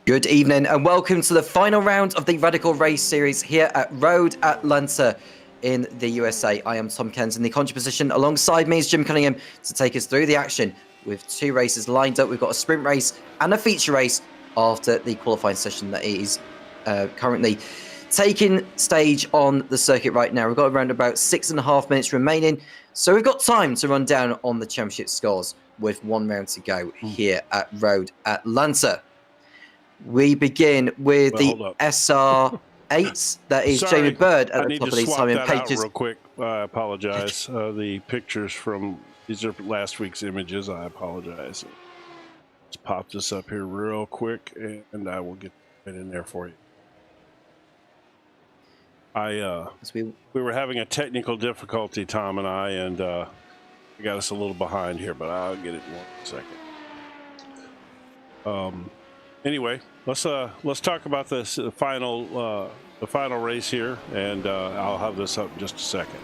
Good evening and welcome to the final round of the Radical Race Series here at Road Atlanta in the USA. I am Tom Cairns in the commentary position. Alongside me is Jim Cunningham to take us through the action with two races lined up. We've got a sprint race and a feature race after the qualifying session that is currently taking stage on the circuit right now. We've got around about 6.5 minutes remaining, so we've got time to run down on the championship scores with one round to go here at Road Atlanta. We begin with the SR8. That is Jamie Bird at the top of these timing pages. Real quick, I apologize. The pictures from these are last week's images. I apologize. Let's pop this up here real quick, and I will get it in there for you. We were having a technical difficulty, Tom and I, and we got us a little behind here, but I'll get it in 1 second. Anyway, let's talk about this final race here, and I'll have this up in just a second.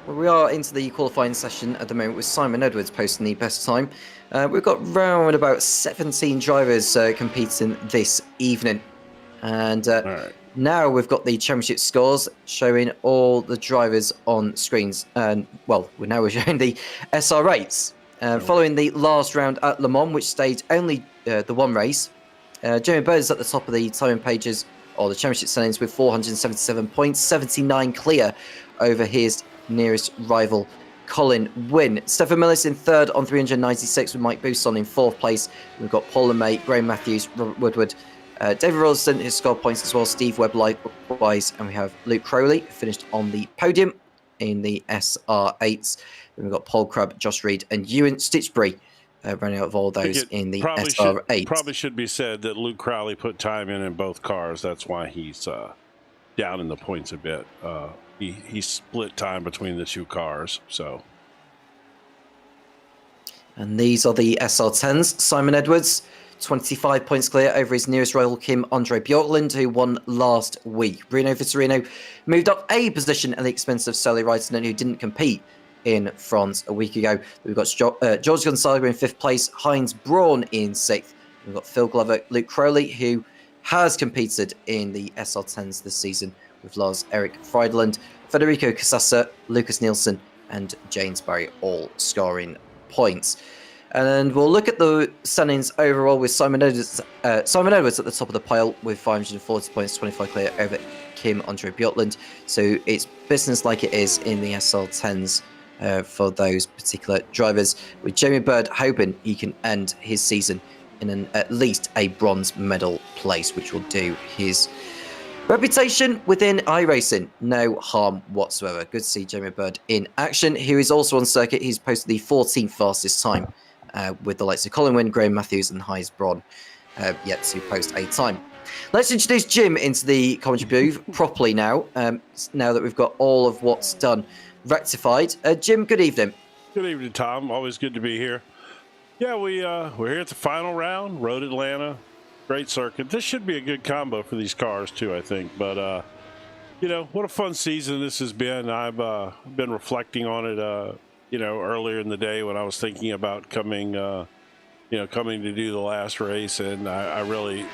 Well, we are into the qualifying session at the moment with Simon Edwards posting the best time. We've got round about 17 drivers competing this evening, and now we've got the championship scores showing all the drivers on screens. And well, we're showing the SR8s. Following the last round at Le Mans, which stayed only the one race, Jamie Bird is at the top of the timing pages, or the championship standings, with 477 points, 79 clear over his nearest rival, Colin Wynn. Stefan Millis in third on 396, with Mike Bousson in fourth place. We've got Paul LeMay, Graham Matthews, Robert Woodward, David Rollston, who scored points as well, Steve Webb likewise, and we have Luke Crowley, who finished on the podium in the SR8s. Then we've got Paul Crubb, Josh Reed, and Ewan Stitchbury running out of all those in the SR8. Probably should be said that Luke Crowley put time in both cars. That's why he's down in the points a bit. He split time between the two cars. So, and these are the SR10s. Simon Edwards, 25 points clear over his nearest rival, Kim Andre Bjorklund, who won last week. Bruno Vittorino moved up a position at the expense of Sully Reitinen, who didn't compete in France a week ago. We've got George Gonzaga in fifth place, Heinz Braun in sixth. We've got Phil Glover, Luke Crowley, who has competed in the SR10s this season, with Lars Erik Friedland, Federico Casassa, Lucas Nielsen, and James Barry all scoring points. And we'll look at the standings overall with Simon Edwards at the top of the pile with 540 points, 25 clear over Kim Andre Bjorklund. So it's business like it is in the SL10s for those particular drivers, with Jamie Bird hoping he can end his season in at least a bronze medal place, which will do his reputation within iRacing no harm whatsoever. Good to see Jamie Bird in action, who is also on circuit. He's posted the 14th fastest time, with the likes of Colin Wynn, Graham Matthews, and Heinz Braun yet to post a time. Let's introduce Jim into the commentary booth properly now, now that we've got all of what's done rectified. Jim, good evening. Good evening, Tom. Always good to be here. Yeah, we're here at the final round, Road Atlanta. Great circuit. This should be a good combo for these cars too, I think. But what a fun season this has been. I've been reflecting on it earlier in the day when I was thinking about coming to do the last race, and I really,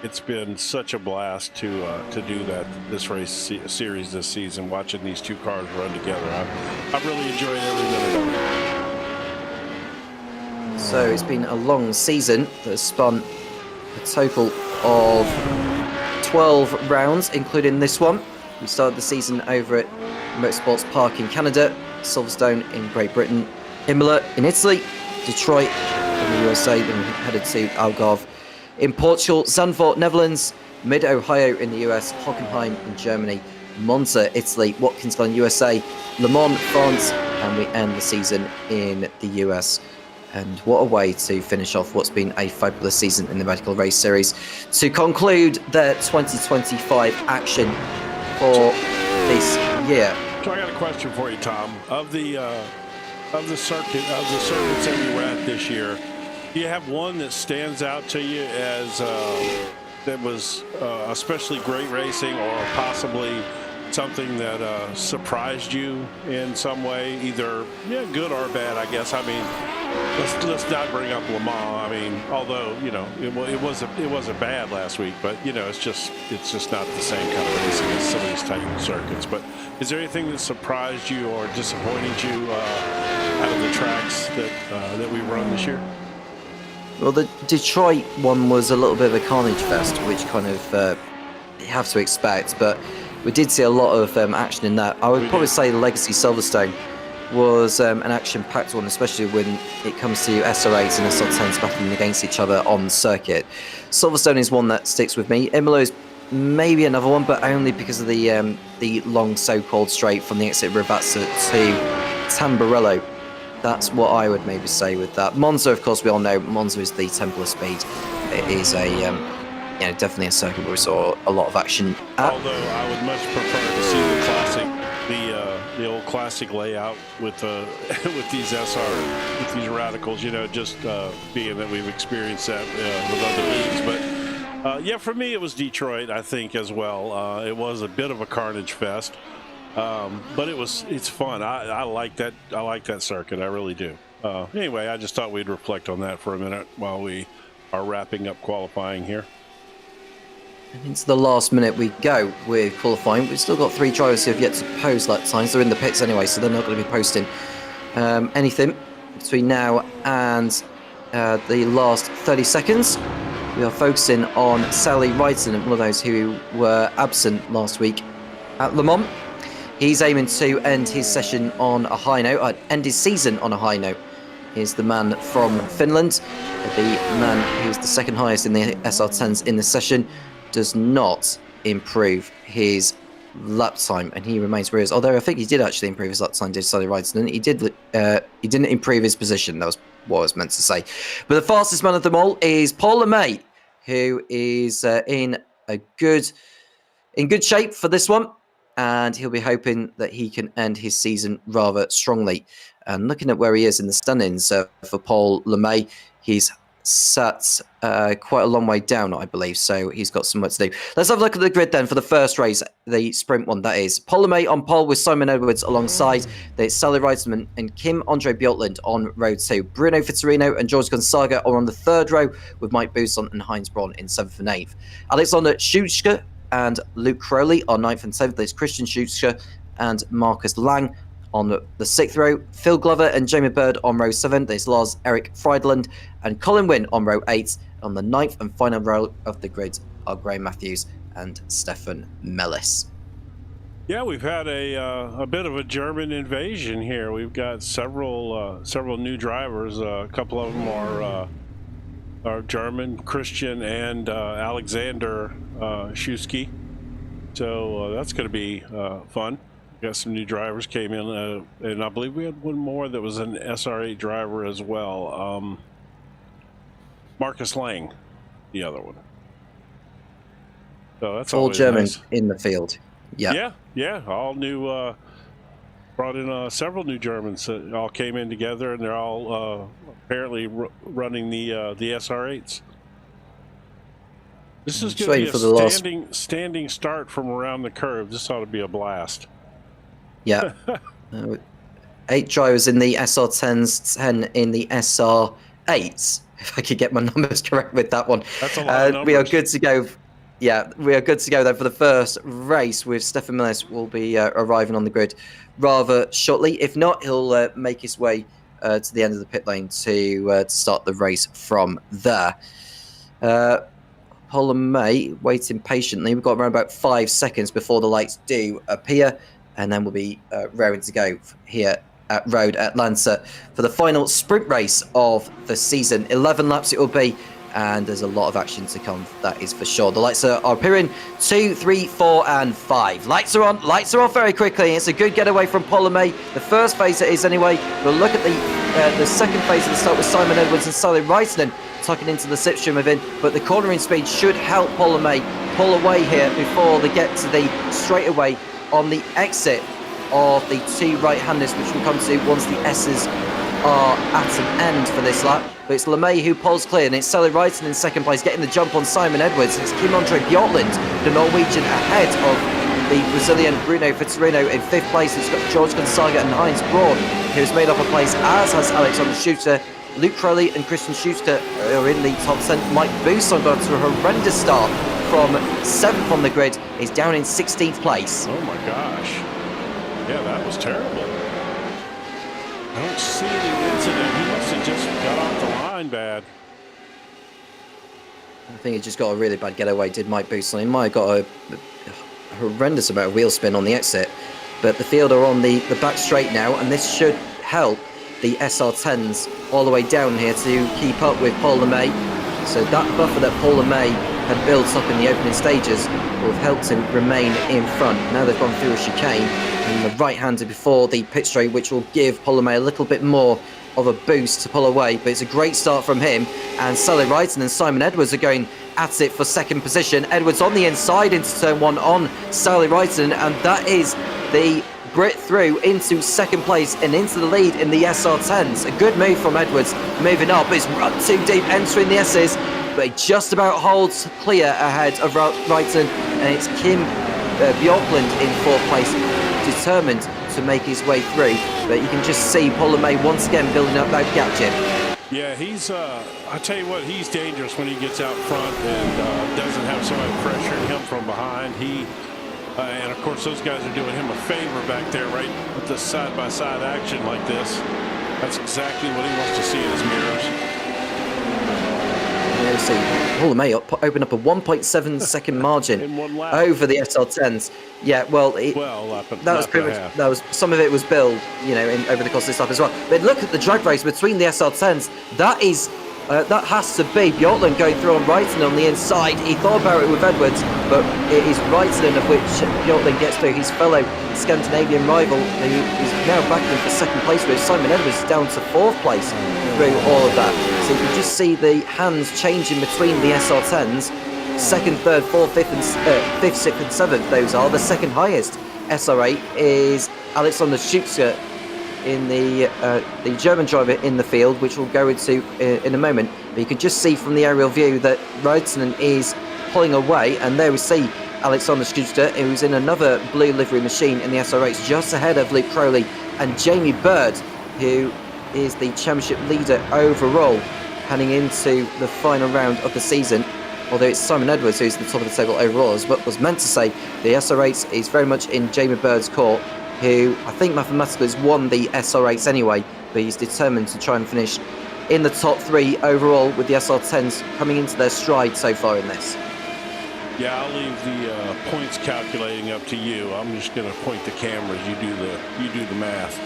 it's been such a blast to do this race series this season, watching these two cars run together. I've really enjoyed every minute of it. So it's been a long season that has spun a total of 12 rounds, including this one. We started the season over at Motorsports Park in Canada, Silverstone in Great Britain, Imola in Italy, Detroit in the USA, then we headed to Algarve in Portugal, Zandvoort, Netherlands, Mid-Ohio in the US, Hockenheim in Germany, Monza, Italy, Watkins Glen, USA, Le Mans, France, and we end the season in the US. And what a way to finish off what's been a fabulous season in the Radical Race Series. To conclude the 2025 action for this year. So I got a question for you, Tom. Of the circuits that you were at this year, do you have one that stands out to you as that was especially great racing, or possibly something that surprised you in some way, either good or bad, I guess? I mean, let's not bring up Le Mans. I mean, although it wasn't bad last week, but it's just not the same kind of racing as some of these tight circuits. But is there anything that surprised you or disappointed you out of the tracks that we run this year? Well, the Detroit one was a little bit of a carnage fest, which kind of you have to expect, but we did see a lot of action in that. I would probably say the Legacy Silverstone was an action-packed one, especially when it comes to SR8s and SR10s battling against each other on circuit. Silverstone is one that sticks with me. Imola is maybe another one, but only because of the long so-called straight from the exit of Ravazza to Tamburello. That's what I would maybe say with that. Monza, of course, we all know Monza is the temple of speed. It is a definitely a circuit where we saw a lot of action. Although I would much prefer to see the classic, the old classic layout with with these radicals. Just being that we've experienced that with other leagues. But yeah, for me it was Detroit, I think, as well. It was a bit of a carnage fest, but it's fun. I like that. I like that circuit. I really do. Anyway, I just thought we'd reflect on that for a minute while we are wrapping up qualifying here. And into the last minute we go with qualifying. We've still got 3 drivers who have yet to post lap times. They're in the pits anyway, so they're not going to be posting anything between now and the last 30 seconds. We are focusing on Sally Wrighton, one of those who were absent last week at Le Mans. He's aiming to end his session on a high note, end his season on a high note. Here's the man from Finland, the man who's the second highest in the SR10s in the session. Does not improve his lap time, and he remains where he is. Although I think he did actually improve his lap time, did Sally Wrighton. He didn't improve his position. That was what I was meant to say. But the fastest man of them all is Paul LeMay, who is in good shape for this one, and he'll be hoping that he can end his season rather strongly. And looking at where he is in the standings for Paul LeMay, he's sat quite a long way down, I believe, so he's got some work to do. Let's have a look at the grid then for the first race, the sprint one, that is. Paul LeMay on pole with Simon Edwards alongside. There's Sally Reisman and Kim-Andre Bjortland on row 2. Bruno Vitorino and George Gonzaga are on the 3rd row, with Mike Buson and Heinz Braun in 7th and 8th. Alexander Schutzke and Luke Crowley are 9th and 7th. There's Christian Schutzke and Marcus Lang on the 6th row. Phil Glover and Jamie Bird on row 7. There's Lars Eric Friedland and Colin Wynn on row 8. On the 9th and final row of the grid are Graham Matthews and Stefan Mellis. Yeah, we've had a bit of a German invasion here. We've got several new drivers. A couple of them are German, Christian and Alexander Schutzke. So that's going to be fun. Got some new drivers came in, and I believe we had one more that was an SR8 driver as well. Marcus Lang, the other one. So that's all German nice. In the field. Yeah, all new. Brought in several new Germans that all came in together, and they're all apparently running the SR8s. This is going to be a standing start from around the curve. This ought to be a blast. Yeah. 8 drivers in the SR10s, 10 in the SR8s, if I could get my numbers correct with that one. That's a lot of numbers. We are good to go. Yeah, we are good to go then for the first race, with Stefan Millis will be arriving on the grid rather shortly. If not, he'll make his way to the end of the pit lane to start the race from there. Paul LeMay waiting patiently. We've got around about 5 seconds before the lights do appear, and then we'll be raring to go here at Road Atlanta for the final sprint race of the season. 11 laps it will be, and there's a lot of action to come, that is for sure. The lights are appearing. 2, 3, 4, and 5. Lights are on. Lights are off very quickly. It's a good getaway from Paul LeMay. The first phase it is anyway. We'll look at the second phase at the start with Simon Edwards and Sally Reisman tucking into the slipstream of him, but the cornering speed should help Paul LeMay pull away here before they get to the straightaway on the exit of the 2 right-handers, which we'll come to once the S's are at an end for this lap. But it's LeMay who pulls clear, and it's Sally Reisman in second place, getting the jump on Simon Edwards. It's Kim-Andre Bjortland, the Norwegian, ahead of the Brazilian Bruno Vitorino in 5th place. It's got George Gonzaga and Heinz Braun, who's made up a place, as has Alexander Schuster Luke Crowley and Christian Schuster are in the top 10. Mike Bousson got to a horrendous start from 7th on the grid, is down in 16th place. Oh my gosh. Yeah, that was terrible. I don't see any incident. He must have just got off the line bad. I think he just got a really bad getaway, did Mike Bousson. He might have got a horrendous amount of wheel spin on the exit. But the field are on the back straight now, and this should help the SR10s all the way down here to keep up with Paul LeMay. So that buffer that Paul LeMay had built up in the opening stages will have helped him remain in front. Now they've gone through a chicane and the right-hander before the pit straight, which will give Paul LeMay a little bit more of a boost to pull away. But it's a great start from him, and Sally Wrighton and Simon Edwards are going at it for second position. Edwards on the inside into turn 1 on Sally Wrighton, and that is the Brit through into second place and into the lead in the SR10s. A good move from Edwards, moving up. It's run too deep, entering the S's, but he just about holds clear ahead of Wrighton, and it's Kim Bjorklund in 4th place, determined to make his way through. But you can just see Paul LeMay once again building up that gap, Jim. Yeah, he's, I tell you what, he's dangerous when he gets out front and doesn't have somebody pressuring him from behind. And of course, those guys are doing him a favor back there, right? With the side-by-side action like this. That's exactly what he wants to see in his mirrors. Let's see, Paul LeMay opened up a 1.7 second margin in 1 lap over the SR10s. Yeah, well, that was some of it was built, you know, over the course of this lap as well. But look at the drag race between the SR10s. That is. That has to be Bjorklund going through on Wrighton on the inside. He thought about it with Edwards, but it is Wrighton of which Bjorklund gets through his fellow Scandinavian rival, who is now backing for second place, with Simon Edwards down to 4th place through all of that. So you can just see the hands changing between the SR10s. 2nd, 3rd, 4th, 5th, and 5th, 6th, and 7th. Those are the second highest SR8 is Alexander Schuster, in the German driver in the field, which we'll go into in a moment. But you can just see from the aerial view that Wrighton is pulling away, and there we see Alexander Schuster, who's in another blue livery machine in the SR8, just ahead of Luke Crowley and Jamie Bird, who is the championship leader overall, heading into the final round of the season. Although it's Simon Edwards who's the top of the table overall, as what was meant to say, the SR8 is very much in Jamie Bird's court, who I think mathematically has won the SR8s anyway, but he's determined to try and finish in the top 3 overall, with the SR10s coming into their stride so far in this. Yeah, I'll leave the points calculating up to you. I'm just going to point the cameras. You do the math.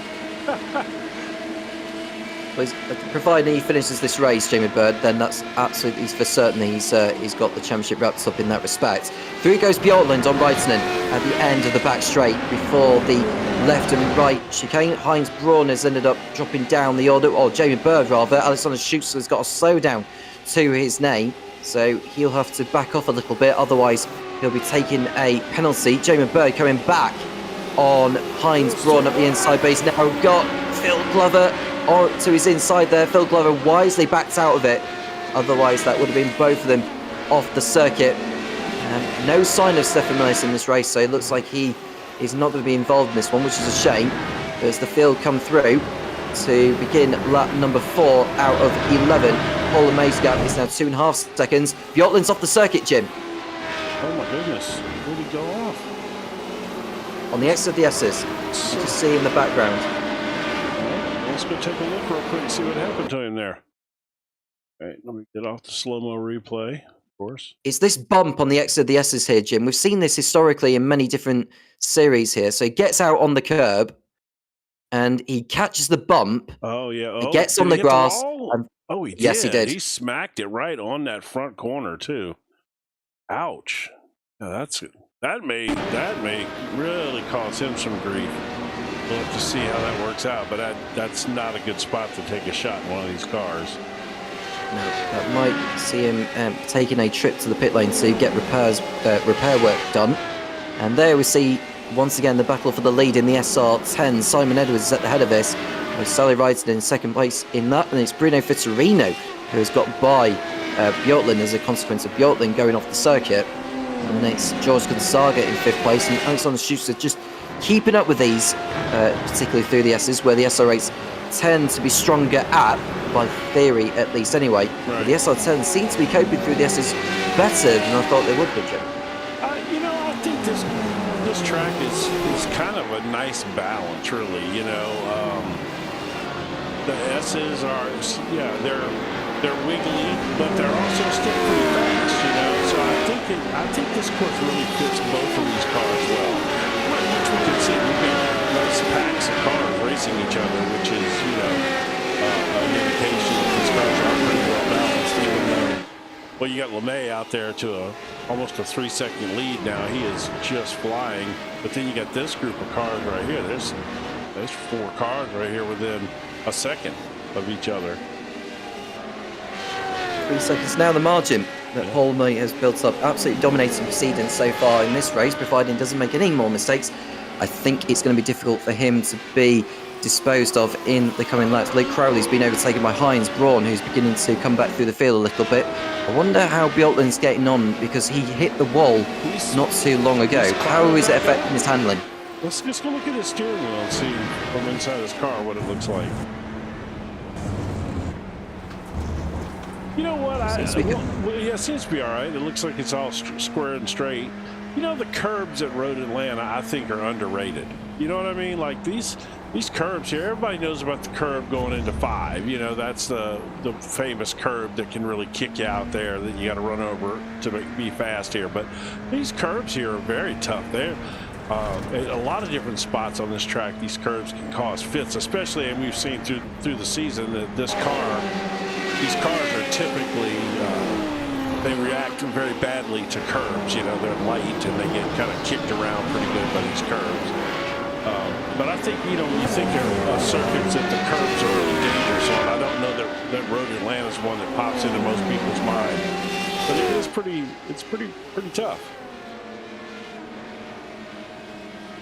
Well, providing he finishes this race, Jamie Bird, then that's absolutely for certain he's got the championship wrapped up in that respect. Through goes Bjorklund on Wrighton at the end of the back straight before the left and right chicane. Heinz Braun has ended up dropping down the order, or Jamie Bird rather. Alexander Schuster has got a slowdown to his name, so he'll have to back off a little bit, otherwise he'll be taking a penalty. Jamie Bird coming back on Heinz Braun up the inside base. Now got Phil Glover or to his inside there. Phil Glover wisely backed out of it, otherwise that would have been both of them off the circuit. No sign of Stefan Millis in this race, so it looks like he is not going to be involved in this one, which is a shame. But as the field come through to begin lap number 4 out of 11, Paul LeMay's gap is now 2.5 seconds. Bjorklund's off the circuit, Jim. Oh my goodness, where did he go off? On the exit of the S's, you can see in the background. Let's go take a look real quick and see what happened to him there. All right, let me get off the slow-mo replay, of course. It's this bump on the exit of the S's here, Jim. We've seen this historically in many different series here. So he gets out on the curb and he catches the bump. Oh, yeah. He gets on the grass. Oh, he did. Yes, he did. He smacked it right on that front corner, too. Ouch. Now that may really cause him some grief. We'll have to see how that works out, but that's not a good spot to take a shot in one of these cars. No, that might see him taking a trip to the pit lane to get repair work done. And there we see once again the battle for the lead in the SR10. Simon Edwards is at the head of this, with Sally Wrighton in second place in that, and it's Bruno Fitorino who has got by Bjorklund as a consequence of Bjorklund going off the circuit. And it's George Gonzaga in 5th place, and Alexander Schuster just keeping up with these, particularly through the S's, where the SR8s tend to be stronger at, by theory at least anyway. But the SR10 seem to be coping through the S's better than I thought they would be, Jim. You know, I think this track is kind of a nice balance, really. You know, the S's are, yeah, they're wiggly, but they're also still pretty fast. You know, so I think this course really fits both of these cars well. Which we can see, we've got nice packs of cars racing each other, which is, you know, an indication that these cars are pretty well balanced, even though, well, you got LeMay out there to almost a 3-second lead now. He is just flying. But then you got this group of cars right here. There's 4 cars right here within a second of each other. 3 seconds now, the margin that Holmey has built up. Absolutely dominating proceedings so far in this race, providing he doesn't make any more mistakes. I think it's going to be difficult for him to be disposed of in the coming laps. Luke Crowley's been overtaken by Heinz Braun, who's beginning to come back through the field a little bit. I wonder how Bjorklund's getting on, because he hit the wall not too long ago. How is it affecting his handling? Let's just go look at his steering wheel and see from inside his car what it looks like. You know what? Yeah, it seems to be all right. It looks like it's all square and straight. You know, the curbs at Road Atlanta, I think, are underrated. You know what I mean? Like these curbs here, everybody knows about the curb going into 5. You know, that's the famous curb that can really kick you out there that you got to run over to be fast here. But these curbs here are very tough. They're a lot of different spots on this track. These curbs can cause fits, especially, and we've seen through the season that these cars are typically they react very badly to curbs. You know, they're light and they get kind of kicked around pretty good by these curbs. But I think, you know, when you think of circuits that the curbs are really dangerous on, I don't know that Road Atlanta is one that pops into most people's mind. But it is pretty tough.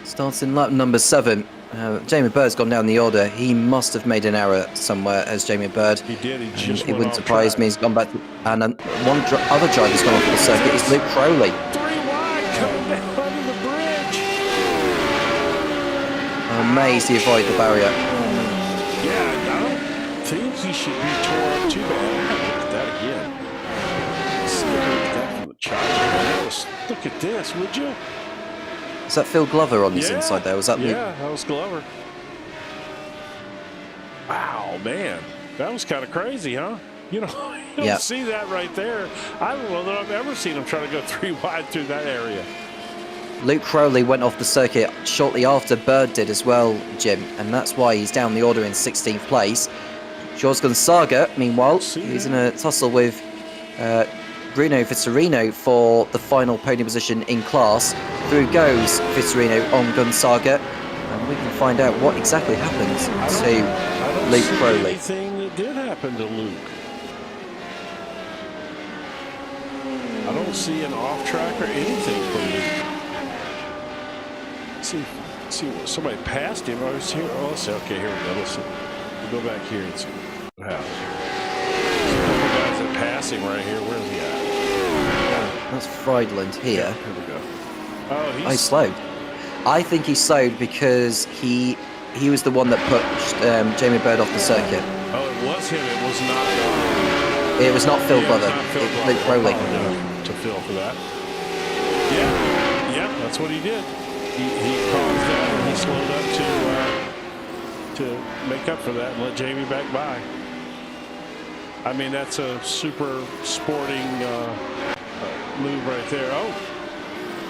Starts in lap number 7. Jamie Bird's gone down the order. He must have made an error somewhere as Jamie Bird. He did. He just It wouldn't surprise me. He's gone back to, and one other driver's gone off the circuit. It's Luke Crowley. 3 wide coming down under the bridge. Amazed he avoided the barrier. Yeah, I don't think he should be tore up too bad. Look at that again. Let's look at that from the chopper. Look at this, would you? Is that Phil Glover on his inside there? Was that Luke? Yeah, that was Glover. Wow, man. That was kind of crazy, huh? You know, you don't see that right there. I don't know that I've ever seen him try to go 3 wide through that area. Luke Crowley went off the circuit shortly after Bird did as well, Jim, and that's why he's down the order in 16th place. George Gonzaga, meanwhile, he's in a tussle with Bruno Vittorino for the final podium position in class. Through goes Vittorino on Gonzaga, and we can find out what exactly happened to Luke Crowley. Anything that did happen to Luke? I don't see an off track or anything for Luke. See what somebody passed him. I was here. Oh, let's see. Okay, here we go. Let's see. We'll go back here and see what happens. Some guys that pass him right here. Where's he at? That's Friedland here. Yeah, here we go. Oh, he slowed. I think he slowed because he was the one that pushed Jamie Bird off the circuit. Oh, it was him. It was not. It was not Phil Glover. It was Luke Crowley. To Phil for that. Yeah, that's what he did. He caused that and he slowed up to make up for that and let Jamie back by. I mean, that's a super sporting move right there.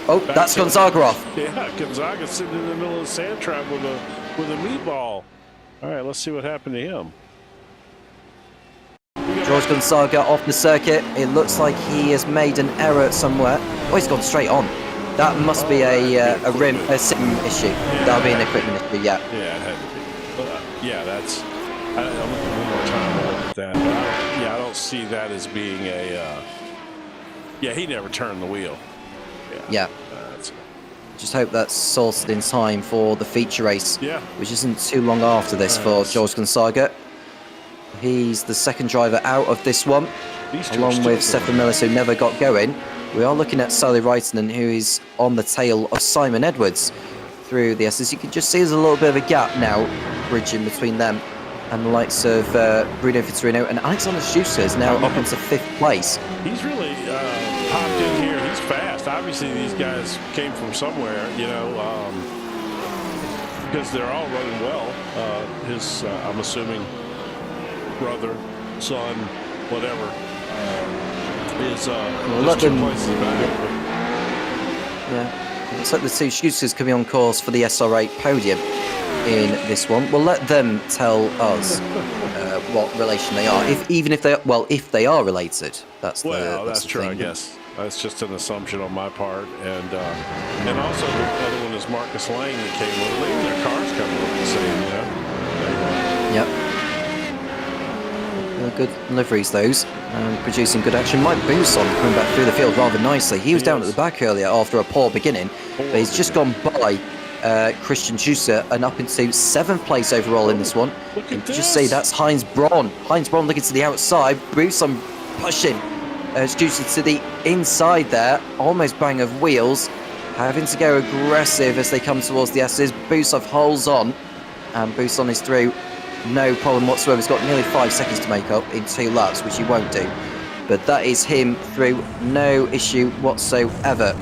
Oh, that's Gonzaga off. Yeah, Gonzaga sitting in the middle of the sand trap with a meatball. All right, let's see what happened to him. George Gonzaga off the circuit. It looks like he has made an error somewhere. Oh, he's gone straight on. That must be a sim issue. That'll be an equipment issue, yeah. Yeah, it had to be. Yeah, that's. I'm looking one more time to look at that. I don't see that as being a. Yeah, he never turned the wheel. Yeah. Just hope that's sorted in time for the feature race, which isn't too long after this for George Gonzaga. He's the second driver out of this one, along with Stefan Millis, who never got going. We are looking at Sally Reitinen, who is on the tail of Simon Edwards through the S's. You can just see there's a little bit of a gap now, bridging between them. And the likes of Bruno Vitorino and Alexander Schuster is now up into 5th place. He's really popped in here. He's fast. Obviously, these guys came from somewhere, because they're all running well. His, I'm assuming, brother, son, whatever, is just 2 places back. Yeah, looks like the two Schusters coming on course for the SR8 podium in this one. We'll let them tell us what relation they are, if they are related. That's that's true. thing. I guess that's just an assumption on my part, and also the other one is Marcus Lang that came with. Even their cars kind of look the same, Yep. Good liveries, those. Producing good action. Mike Bousson coming back through the field rather nicely. He was down at the back earlier after a poor beginning, but he's just gone by Christian Schuster and up into 7th place overall in this one. And just see that's Heinz Braun. Heinz Braun looking to the outside. Bousson pushing Schuster to the inside there. Almost bang of wheels. Having to go aggressive as they come towards the S's. Bousson holds on. And Bousson is through. No problem whatsoever. He's got nearly 5 seconds to make up in 2 laps, which he won't do. But that is him through, no issue whatsoever.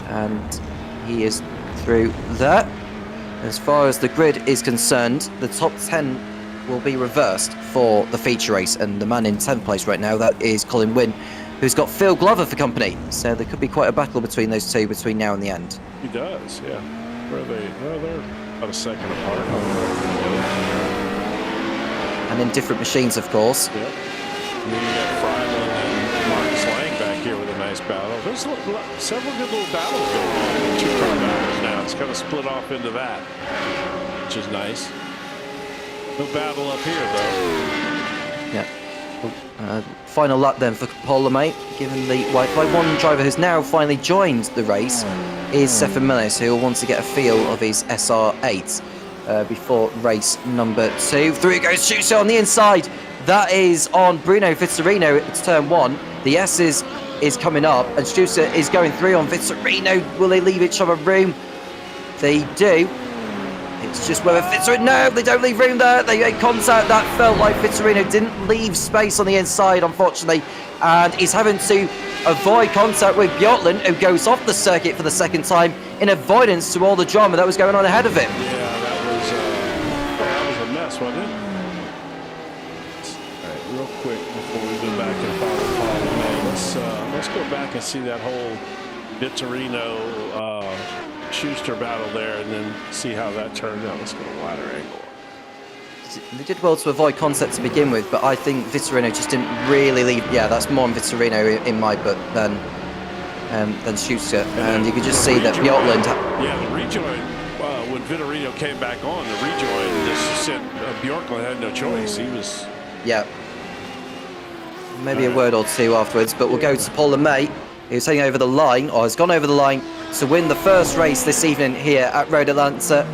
And he is through that. As far as the grid is concerned, the top 10 will be reversed for the feature race. And the man in 10th place right now, that is Colin Wynne, who's got Phil Glover for company. So there could be quite a battle between those two between now and the end. He does, yeah. Where are they? Oh, they're about a second apart. And then different machines, of course. Yep. And then you got Freiland and Marcus Lang back here with a nice battle. There's several good little battles going on. 2-car battles now. It's kind of split off into that, which is nice. No battle up here, though. Yeah. Final lap then for Paul LeMay, given the white flag. One driver who's now finally joined the race is Stefan Millis, who will want to get a feel of his SR8. Before race number 2. Through it goes Schuster on the inside. That is on Bruno Vitorino. It's turn 1. The S is coming up, and Schuster is going through on Vitorino. Will they leave each other room? They do. It's just whether Vitorino... No, they don't leave room there. They made contact. That felt like Vitorino didn't leave space on the inside, unfortunately, and he's having to avoid contact with Bjorklund, who goes off the circuit for the second time in avoidance to all the drama that was going on ahead of him. Wasn't it? All right, real quick before we go back and follow Paul LeMay, let's go back and see that whole Vitorino Schuster battle there, and then see how that turned out. Let's go wider angle. They did well to avoid contact to begin with, but I think Vitorino just didn't really leave. Yeah, that's more on Vitorino in my book than Schuster, and you could just see that Bjorklund. Yeah, the rejoin. When Vitorino came back on, the rejoin just sent Bjorklund had no choice. He was... Yeah. Maybe a word or two afterwards, but we'll go to Paul LeMay, who's heading over the line, or has gone over the line, to win the first race this evening here at Road Atlanta.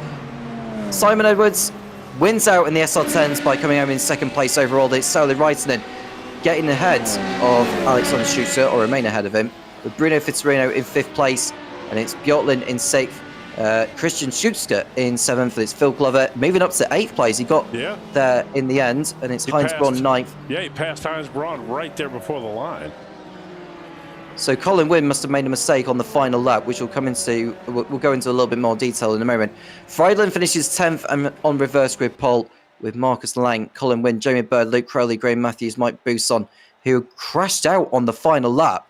Simon Edwards wins out in the SR10s by coming home in 2nd place overall. It's Sally Reitinen getting ahead of Alexander Schuster, or remain ahead of him, with Bruno Vitorino in 5th place, and it's Bjorklund in 6th. Christian Schuster in 7th. It's Phil Glover moving up to 8th place. He got there in the end, and it's Heinz Braun 9th. Yeah, he passed Heinz Braun right there before the line. So Colin Wynne must have made a mistake on the final lap, which we'll come into. We'll go into a little bit more detail in a moment. Freiland finishes 10th and on reverse grid pole with Marcus Lang, Colin Wynne, Jamie Bird, Luke Crowley, Graham Matthews, Mike Bousson, who crashed out on the final lap,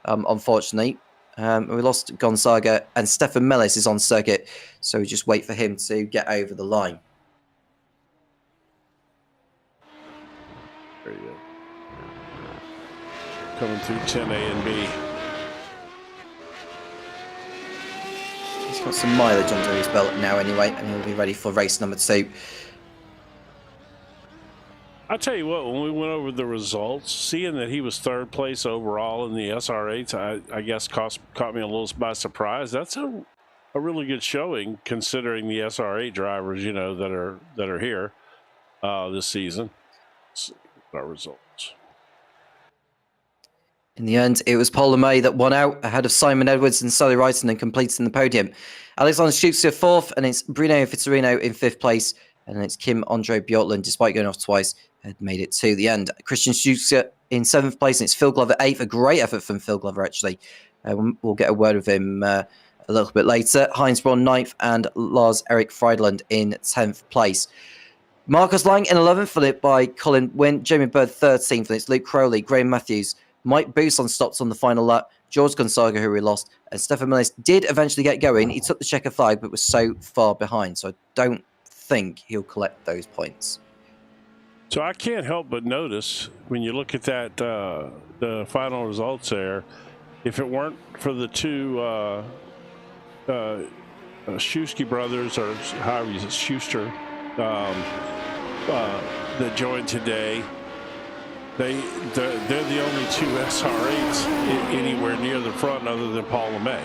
unfortunately. We lost Gonzaga, and Stefan Millis is on circuit, so we just wait for him to get over the line. There you go. Coming through 10A and B. He's got some mileage under his belt now anyway, and he'll be ready for race number 2. I'll tell you what, when we went over the results, seeing that he was 3rd place overall in the SR8s, I guess caught me a little by surprise. That's a really good showing considering the SR8 drivers, that are here this season. Let's see our results. In the end, it was Paul LeMay that won out ahead of Simon Edwards and Sally Reitinen, completing the podium. Alexander Schuster 4th, and it's Bruno Vitorino in 5th place. And it's Kim Andre Bjortland, despite going off twice, had made it to the end. Christian Schuster in 7th place, and it's Phil Glover 8th. A great effort from Phil Glover, actually. We'll get a word with him a little bit later. Heinz Braun 9th, and Lars Erik Friedland in 10th place. Marcus Lang in 11th, followed by Colin Wynn. Jamie Bird 13th, and it's Luke Crowley, Graham Matthews, Mike Bousson stopped on the final lap. George Gonzaga, who we lost, and Stefan Millis did eventually get going. He took the checker flag, but was so far behind, so I don't think he'll collect those points. So I can't help but notice when you look at that, the final results there, if it weren't for the two Schuster brothers, or however you say Schuster, that joined today, they're the only two SR8s anywhere near the front other than Paul LeMay.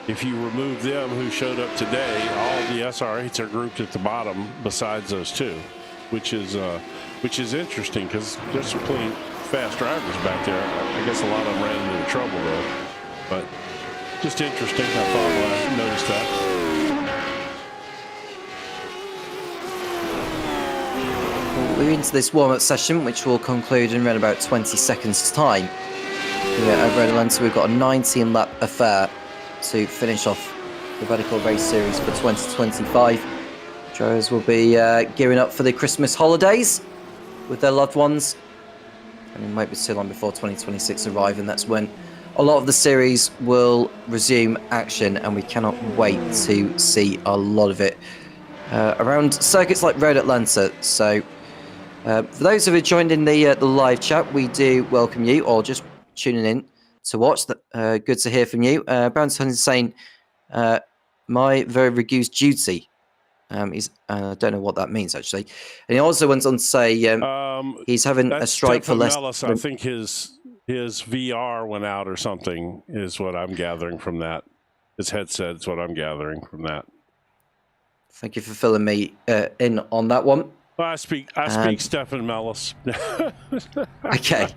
If you remove them who showed up today, all the SR8s are grouped at the bottom besides those two, which is interesting because there's some pretty fast drivers back there. I guess a lot of them ran into trouble though, but just interesting. I thought when I noticed that. We're into this warm-up session, which will conclude in around about 20 seconds' time. Here over at Atlanta, we've got a 19-lap affair to finish off the Radical Race Series for 2025. Drivers will be gearing up for the Christmas holidays with their loved ones. And it might be too long before 2026 arrive, and that's when a lot of the series will resume action, and we cannot wait to see a lot of it around circuits like Road Atlanta. So for those of you joined in the live chat, we do welcome you, or just tuning in to watch. Good to hear from you. Brownson is saying, my very reduced duty. I don't know what that means, actually. And he also went on to say he's having a strike for less. Ellis, I think his VR went out or something is what I'm gathering from that. His headset is what I'm gathering from that. Thank you for filling me in on that one. Well, I speak Stefan Mellis. Okay.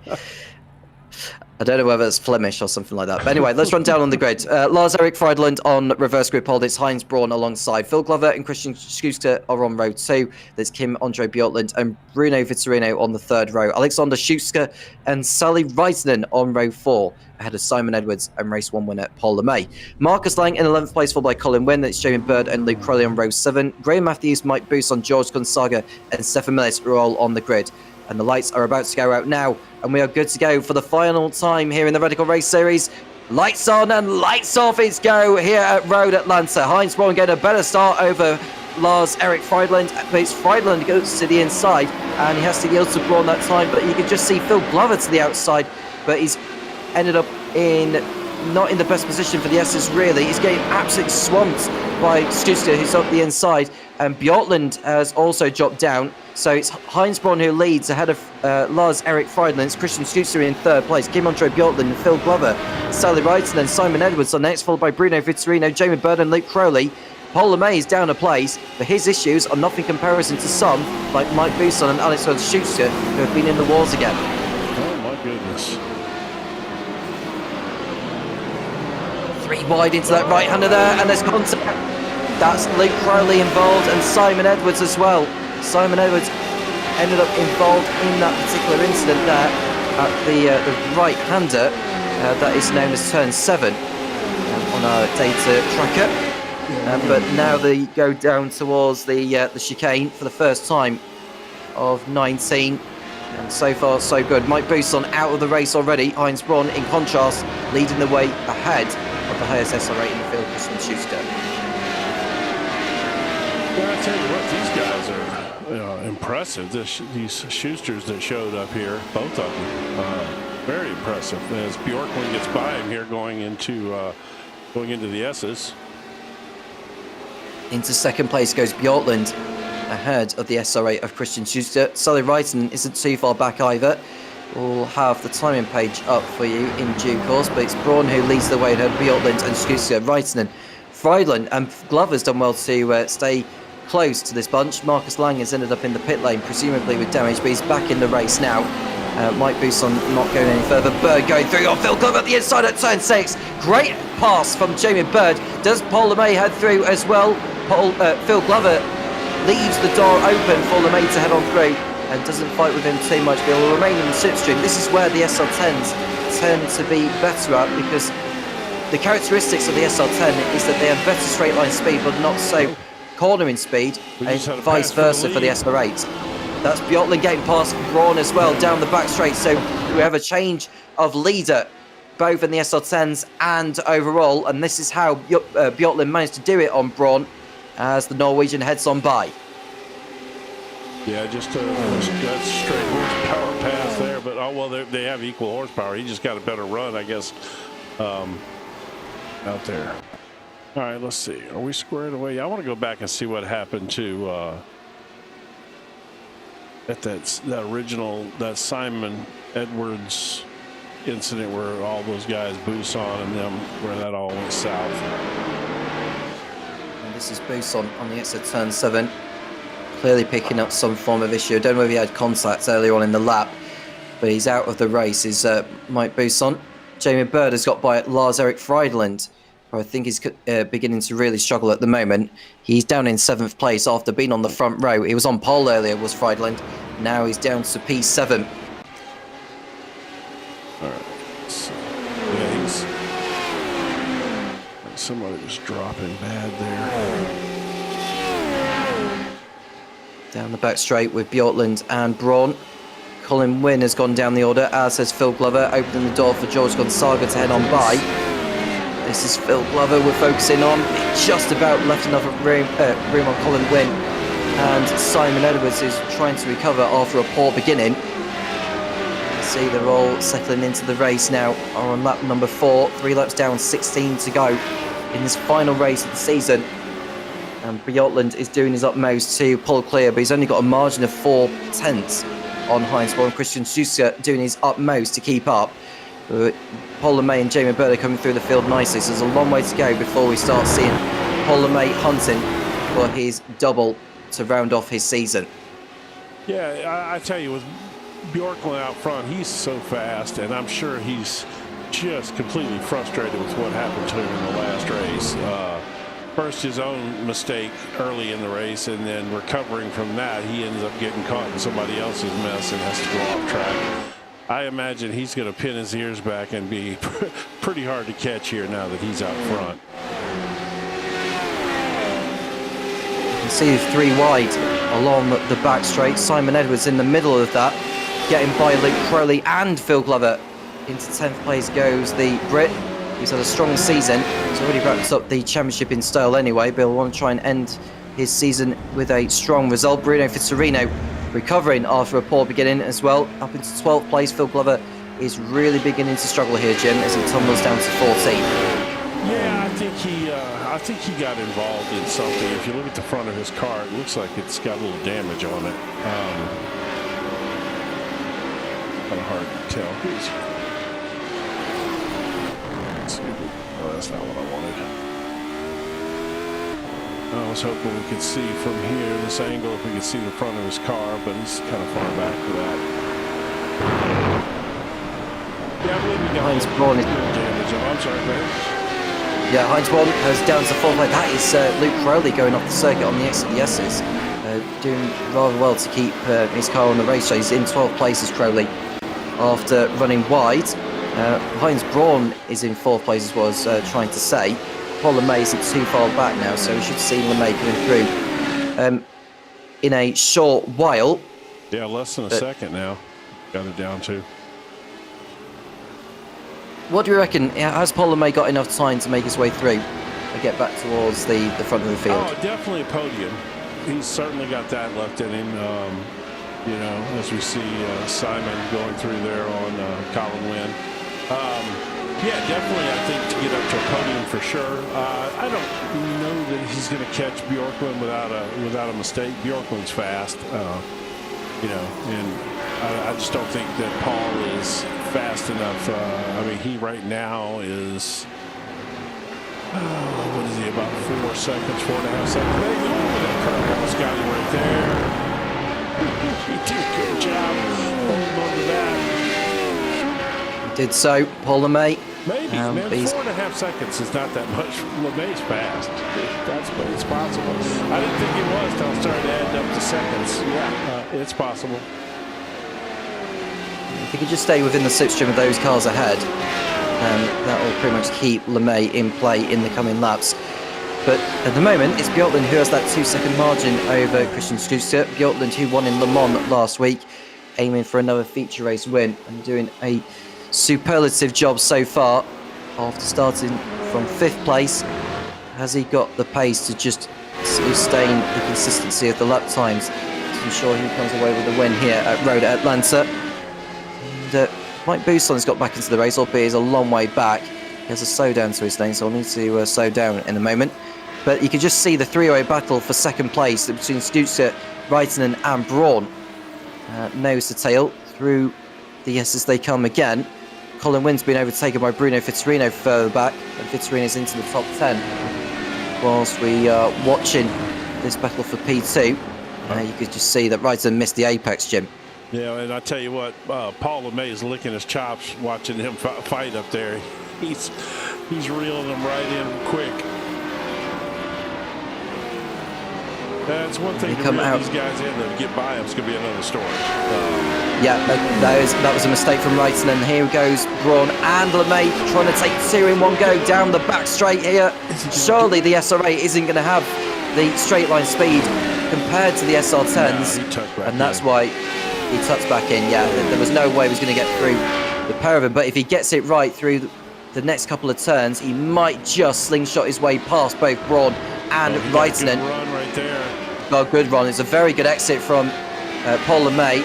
I don't know whether it's Flemish or something like that. But anyway, let's run down on the grid. Lars Erik Friedland on reverse grid hold. It's Heinz Braun alongside Phil Glover, and Christian Schuster are on row 2. There's Kim Andre Bjortland and Bruno Vittorino on the 3rd row. Alexander Schuster and Sally Reitinen on row 4, ahead of Simon Edwards and race 1 winner Paul LeMay. Marcus Lang in 11th place, followed by Colin Wynn. It's Jamie Bird and Luke Crowley on row 7. Graham Matthews, Mike Bousson, George Gonzaga, and Stefan Millis are all on the grid. And the lights are about to go out now, and we are good to go for the final time here in the Radical Race Series. Lights on and lights off, it's go here at Road Atlanta. Heinz Braun getting a better start over Lars Erik Friedland, but it's Friedland goes to the inside, and he has to yield to Braun that time, but you can just see Phil Glover to the outside, but he's ended up not in the best position for the S's, really. He's getting absolutely swamped by Schuster, who's up the inside, and Bjortland has also dropped down. So it's Heinz Braun who leads ahead of Lars Erik Friedland. It's Christian Schuster in 3rd place, Kim Andre Bjortland and Phil Glover, Sally Wright, and then Simon Edwards on next, followed by Bruno Vittorino, Jamie Bird and Luke Crowley. Paul LeMay is down a place, but his issues are nothing in comparison to some, like Mike Bousson and Alexander Schuster, who have been in the wars again. Oh my goodness. 3 wide into that right-hander there, and there's contact. That's Luke Crowley involved, and Simon Edwards as well. Simon Edwards ended up involved in that particular incident there at the right-hander that is known as turn 7 on our data tracker. But now they go down towards the chicane for the first time of 19. And so far, so good. Mike Bousson out of the race already. Heinz Braun, in contrast, leading the way ahead of the highest SR8 in the field, Christian Schuster. Well, I tell you what, these guys are impressive. These Schusters that showed up here, both of them, very impressive. As Bjorkland gets by him here, going into the S's. Into 2nd place goes Bjortland, ahead of the SR8 of Christian Schuster. Sally Wrighton isn't too far back either. We'll have the timing page up for you in due course, but it's Braun who leads the way ahead of Bjortland and Schuster, Wrighton, Friedland, and Glover's done well to stay close to this bunch. Marcus Lang has ended up in the pit lane, presumably with damage, but he's back in the race now. Mike Bousson not going any further. Bird going through on Phil Glover at the inside at turn 6. Great pass from Jamie Bird. Does Paul LeMay head through as well? Phil Glover leaves the door open for LeMay to head on through and doesn't fight with him too much, but he'll remain in the slipstream. This is where the SR10s tend to be better at, because the characteristics of the SR10 is that they have better straight line speed, but not so cornering speed, and vice versa for the SR8. That's Bjorklund getting past Braun as well down the back straight, so we have a change of leader both in the SR10s and overall, and this is how Bjorklund managed to do it on Braun as the Norwegian heads on by. Yeah, just that straight horsepower pass there, but oh well, they have equal horsepower. He just got a better run, I guess, out there. All right, let's see. Are we squared away? I want to go back and see what happened to at that original Simon Edwards incident where all those guys, Busan and them, where that all went south. And this is Busan on the exit turn 7, clearly picking up some form of issue. I don't know if he had contact earlier on in the lap, but he's out of the race. Is Mike Busan. Jamie Bird has got by Lars-Erik Friedland, who I think is beginning to really struggle at the moment. He's down in 7th place after being on the front row. He was on pole earlier, was Friedland. Now he's down to P7. All right. So, yeah, he's somebody was dropping bad there. Down the back straight with Bjorklund and Braun. Colin Wynn has gone down the order, as has Phil Glover, opening the door for George Gonzaga to head on by. This is Phil Glover we're focusing on. It just about left enough room on Colin Wynn. And Simon Edwards is trying to recover after a poor beginning. You see they're all settling into the race now. Are on lap number 4, 3 laps down, 16 to go in this final race of the season. And Bjorklund is doing his utmost to pull clear, but he's only got a margin of 4 tenths on Heinz Braun. Christian Schuster doing his utmost to keep up. Paul LeMay and Jamie Bird are coming through the field nicely, so there's a long way to go before we start seeing Paul LeMay hunting for his double to round off his season. Yeah, I tell you, with Bjorklund out front, he's so fast, and I'm sure he's just completely frustrated with what happened to him in the last race. First his own mistake early in the race, and then recovering from that, he ends up getting caught in somebody else's mess and has to go off track. I imagine he's going to pin his ears back and be pretty hard to catch here now that he's out front. You can see 3 wide along the back straight. Simon Edwards in the middle of that, getting by Luke Crowley and Phil Glover. Into 10th place goes the Brit. He's had a strong season. He's already wrapped up the championship in style anyway, but he'll want to try and end his season with a strong result. Bruno Fitzgerino recovering after a poor beginning as well. Up into 12th place, Phil Glover is really beginning to struggle here, Jim, as he tumbles down to 14. Yeah, I think he got involved in something. If you look at the front of his car, it looks like it's got a little damage on it. Kind of hard to tell. Oh, that's not what I wanted. I was hoping we could see from here, this angle, if we could see the front of his car, but he's kind of far back for that. Yeah, I believe we got Heinz Braun damage. I'm sorry, man. Yeah, Heinz Braun goes down to 4th place. That is Luke Crowley going off the circuit on the XDSs. Doing rather well to keep his car on the race. So he's in 12th place as Crowley after running wide. Heinz Braun is in 4th place as well, as trying to say. Paul LeMay isn't too far back now, so we should see LeMay coming through in a short while. Yeah, less than a second now. Got it down to. What do you reckon? Has Paul LeMay got enough time to make his way through and get back towards the front of the field? Oh, definitely a podium. He's certainly got that left in him. You know, as we see Simon going through there on Colin Wynn. Yeah, definitely, I think, to get up to a podium for sure. I don't know that he's going to catch Bjorklund without a mistake. Bjorklund's fast, you know, and I just don't think that Paul is fast enough. I mean, he right now is, what is he, about 4 seconds, 4.5 seconds. Maybe a little bit of curve. Almost got him right there. He did a good job holding on to that. Did so. Paul LeMay Maybe, man, but he's 4.5 seconds is not that much. LeMay's fast. It's possible. I didn't think it was until I started adding up the seconds. Yeah, it's possible. If he could just stay within the slipstream of those cars ahead, that will pretty much keep LeMay in play in the coming laps. But at the moment, it's Bjorklund who has that 2-second margin over Christian Stützle. Bjorklund, who won in Le Mans last week, aiming for another feature race win and doing a superlative job so far. After starting from 5th place, has he got the pace to just sustain the consistency of the lap times to ensure he comes away with a win here at Road at Atlanta? And Mike Boussaint's got back into the race, albeit he's a long way back. He has a slowdown to his lane, so I'll need to slow down in a moment. But you can just see the three-way battle for second place between Stützle, Raikkonen and Braun. Nose to tail through the S's they come again. Colin Wynn's been overtaken by Bruno Vitorino further back, and Vitorino's into the top 10. Whilst we are watching this battle for P2, you could just see that Raikkonen missed the apex, Jim. Yeah, and I tell you what, Paul LeMay is licking his chops watching him fight up there. He's reeling them right in quick. That's one thing to reel these guys in, to get by them is going to be another story. Yeah, that was a mistake from Raikkonen. Here goes Braun and LeMay trying to take two in one go down the back straight here. Surely the SR8 isn't going to have the straight line speed compared to the SR10s, and that's why he tucks back in. Yeah, there was no way he was going to get through the pair of them, but if he gets it right through the next couple of turns, he might just slingshot his way past both Braun and Raikkonen. Good run right there. Oh, good run. It's a very good exit from Paul LeMay.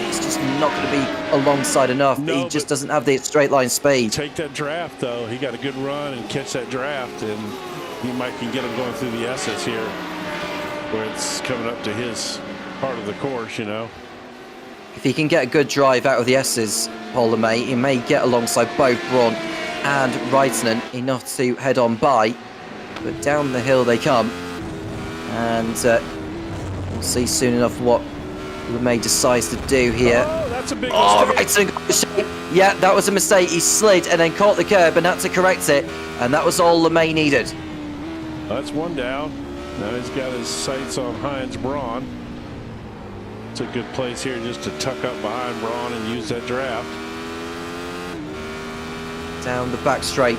He's just not going to be alongside enough. No, he just doesn't have the straight line speed. Take that draft, though. He got a good run and catch that draft, and he might can get him going through the S's here, where it's coming up to his part of the course, you know. If he can get a good drive out of the S's, Paul LeMay, he may get alongside both Braun and Raikkonen enough to head on by. But down the hill they come, and we'll see soon enough what LeMay decides to do here. Oh, that's a big mistake. Raikkonen, yeah, that was a mistake. He slid and then caught the curb and had to correct it, and that was all LeMay needed. That's one down. Now he's got his sights on Heinz Braun. It's a good place here just to tuck up behind Braun and use that draft. Down the back straight.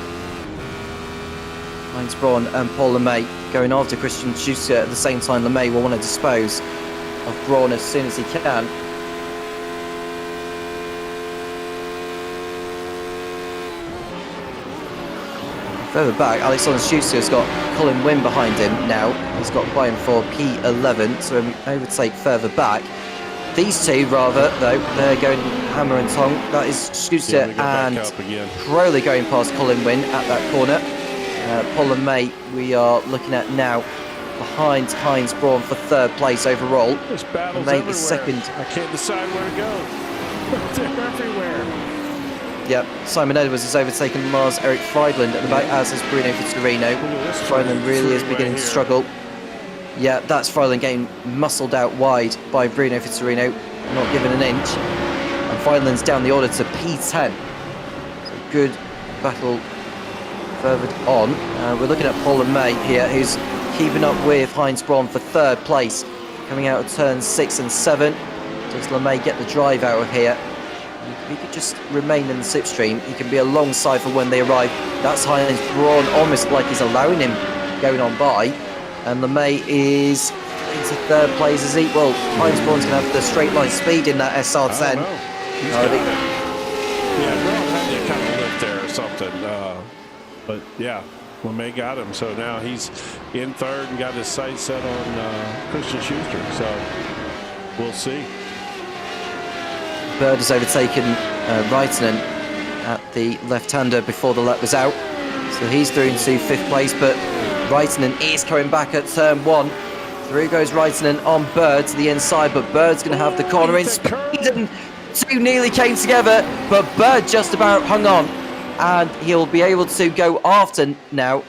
Heinz Braun and Paul LeMay going after Christian Stützle at the same time. LeMay will want to dispose of Braun as soon as he can. Further back, Alexander Stützle has got Colin Wynn behind him now. He's got by him for P11, so overtake further back. These two, rather, though, they're going hammer and tong. That is Stützle and Crowley going past Colin Wynn at that corner. Paul LeMay, we are looking at now behind Heinz Braun for third place overall. This battle's LeMay everywhere. is second. I can't decide where to go. They're everywhere. Yep, Simon Edwards has overtaken Lars Eric Friedland at the back, as has Bruno Vitorino. Friedland really is beginning to struggle. Yeah, that's Friedland getting muscled out wide by Bruno Vitorino, not given an inch. And Friedland's down the order to P10. So good battle further on. We're looking at Paul LeMay here, who's keeping up with Heinz Braun for third place. Coming out of turns 6 and 7. Does LeMay get the drive out of here? He could just remain in the slipstream. He can be alongside for when they arrive. That's Heinz Braun, almost like he's allowing him going on by. And LeMay is into third place as he... Well, Heinz Braun's going to have the straight line speed in that SR10. Yeah, Braun had to kind of lift there or something. But yeah, LeMay got him. So now he's in third and got his sights set on Christian Schuster. So we'll see. Bird has overtaken Raikkonen at the left-hander before the lap was out. So he's through into fifth place, but Raikkonen is coming back at turn 1. Through goes Raikkonen on Bird to the inside, but Bird's going to have the corner in speed, and two nearly came together, but Bird just about hung on, and he'll be able to go after now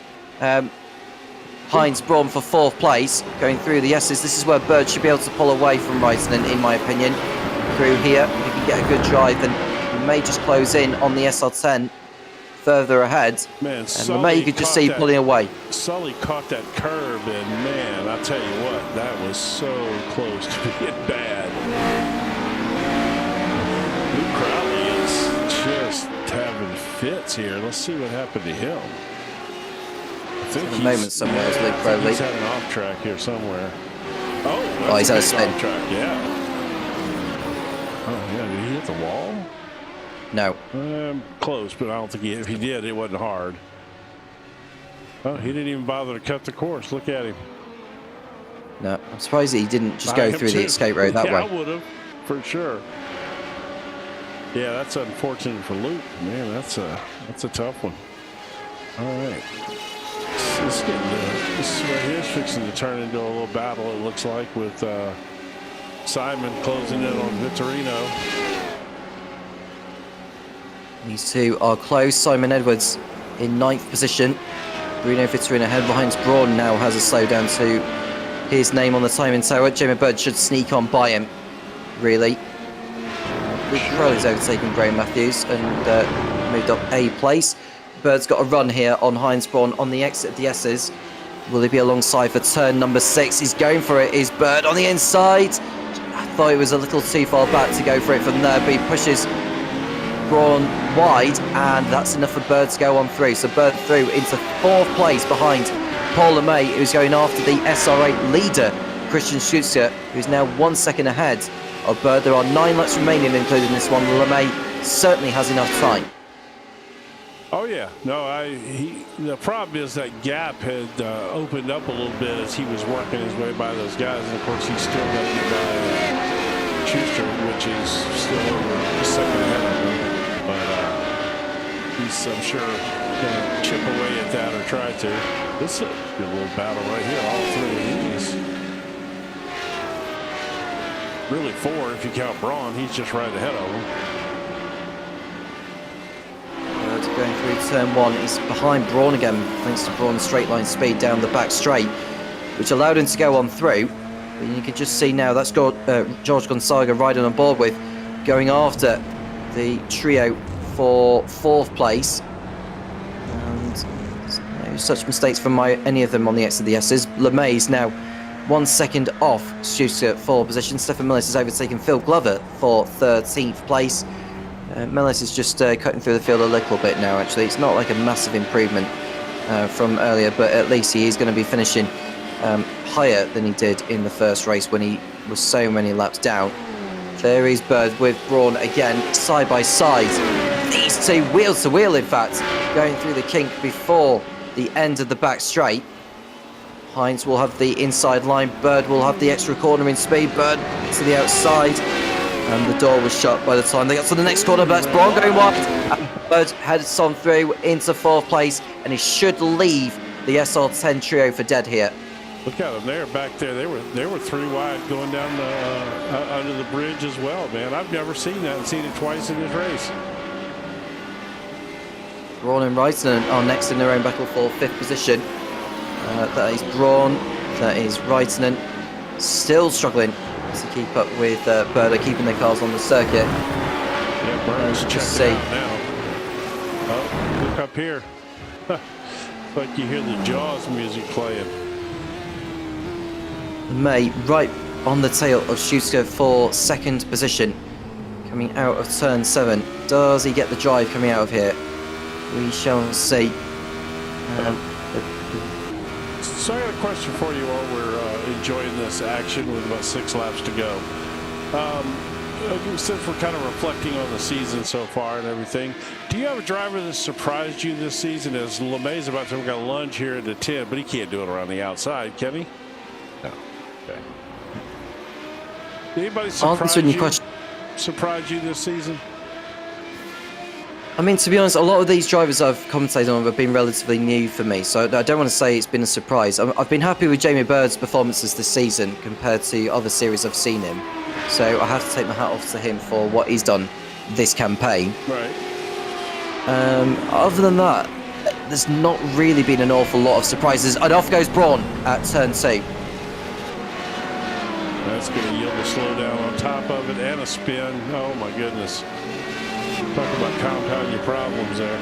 Heinz Braun for fourth place, going through the S's. This is where Bird should be able to pull away from Raikkonen, in my opinion. Through here, he can get a good drive, and he may just close in on the SR10 further ahead. Man, And Sully LeMay, you could just see pulling away. Sully caught that curve, and man, I tell you what, that was so close to being bad. Luke Crowley is just having fits here. Let's see what happened to him. I think At the moment somewhere is Luke Crowley. He's had an off track here somewhere. Oh, he's had a spin. Off track, yeah. Oh, yeah, did he hit the wall? No. Close, but I don't think if he did, it wasn't hard. Oh, he didn't even bother to cut the course. Look at him. No, I'm surprised that he didn't just go through the escape road that way. I would have, for sure. Yeah, that's unfortunate for Luke. Man, that's a tough one. All right. This right here is fixing to turn into a little battle, it looks like, with Simon closing in on Vittorino. These two are close. Simon Edwards in 9th position. Bruno Vittorino ahead behind Braun now has a slowdown to his name on the timing tower. Jamie Bird should sneak on by him, really. Luke Crowley's overtaken Graham Matthews and moved up a place. Bird's got a run here on Heinz Braun on the exit of the S's. Will he be alongside for turn number 6? He's going for it. Is Bird on the inside? I thought he was a little too far back to go for it from there, but he pushes Braun wide, and that's enough for Bird to go on through. So Bird through into 4th place behind Paul LeMay, who's going after the SR8 leader, Christian Schuster, who's now 1 second ahead of Bird. There are 9 laps remaining, including this one. LeMay certainly has enough time. Oh yeah, no, the problem is that gap had opened up a little bit as he was working his way by those guys, and of course he's still got to get by Schuster, which is still over a second ahead of him. But he's, I'm sure, going to chip away at that or try to. This is a good little battle right here, all 3 of these. Really 4 if you count Braun. He's just right ahead of him. Going through turn 1, he's behind Braun again, thanks to Braun's straight line speed down the back straight, which allowed him to go on through. But you can just see now that's got George Gonzaga riding on board with, going after the trio for 4th place. And no such mistakes from any of them on the X of the S's. LeMay's now 1 second off Schuster for position. Stefan Millis has overtaken Phil Glover for 13th place. Millis is just cutting through the field a little bit now, actually. It's not like a massive improvement from earlier, but at least he is going to be finishing higher than he did in the first race when he was so many laps down. There is Bird with Braun again, side by side. These two, wheel to wheel, in fact, going through the kink before the end of the back straight. Heinz will have the inside line. Bird will have the extra corner in speed. Bird to the outside. And the door was shut by the time they got to the next corner, but that's Braun going wide. And Bird heads on through into 4th place, and he should leave the SR10 trio for dead here. Look at them, they're back there. They were 3 wide going down under the bridge as well, man. I've never seen that and seen it twice in this race. Braun and Reitinen are next in their own battle for 5th position. That is Braun, that is Reitinen, still struggling to keep up with Bird, keeping their cars on the circuit. Yeah, Bird's checking out now. Oh, look up here. Like you hear the Jaws music playing. May right on the tail of Schuster for 2nd position, coming out of turn 7. Does he get the drive coming out of here? We shall see. So I got a question for you while we're enjoying this action with about 6 laps to go. Since we're kind of reflecting on the season so far and everything, do you have a driver that surprised you this season? As LeMay's about to have a lunge here at the 10, but he can't do it around the outside, can he? No. Okay. Did anybody surprise you this season? I mean, to be honest, a lot of these drivers I've commentated on have been relatively new for me, so I don't want to say it's been a surprise. I've been happy with Jamie Bird's performances this season compared to other series I've seen him, so I have to take my hat off to him for what he's done this campaign. Right. Other than that, there's not really been an awful lot of surprises. And off goes Braun at turn 2. That's going to yield a slowdown on top of it and a spin. Oh my goodness. Talk about compound your problems there.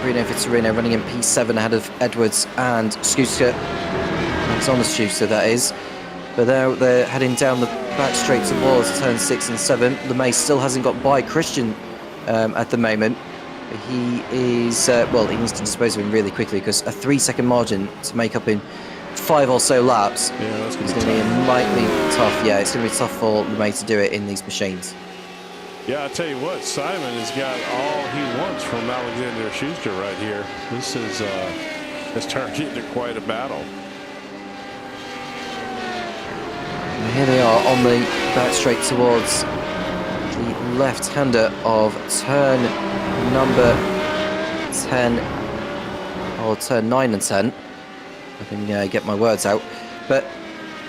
Bruno Vitorino running in P7 ahead of Edwards and Schuster. Alexander Schuster, that is. But now they're heading down the back straight towards turn 6 and 7. LeMay still hasn't got by Christian at the moment. He is, well, he needs to dispose of him really quickly because a 3-second margin to make up in 5 or so laps is going to be mighty tough. Yeah, it's going to be tough for LeMay to do it in these machines. Yeah, I'll tell you what, Simon has got all he wants from Alexander Schuster right here. This has turned into quite a battle. And here they are on the back straight towards the left-hander of turn number 10, or turn 9 and 10. I can get my words out. But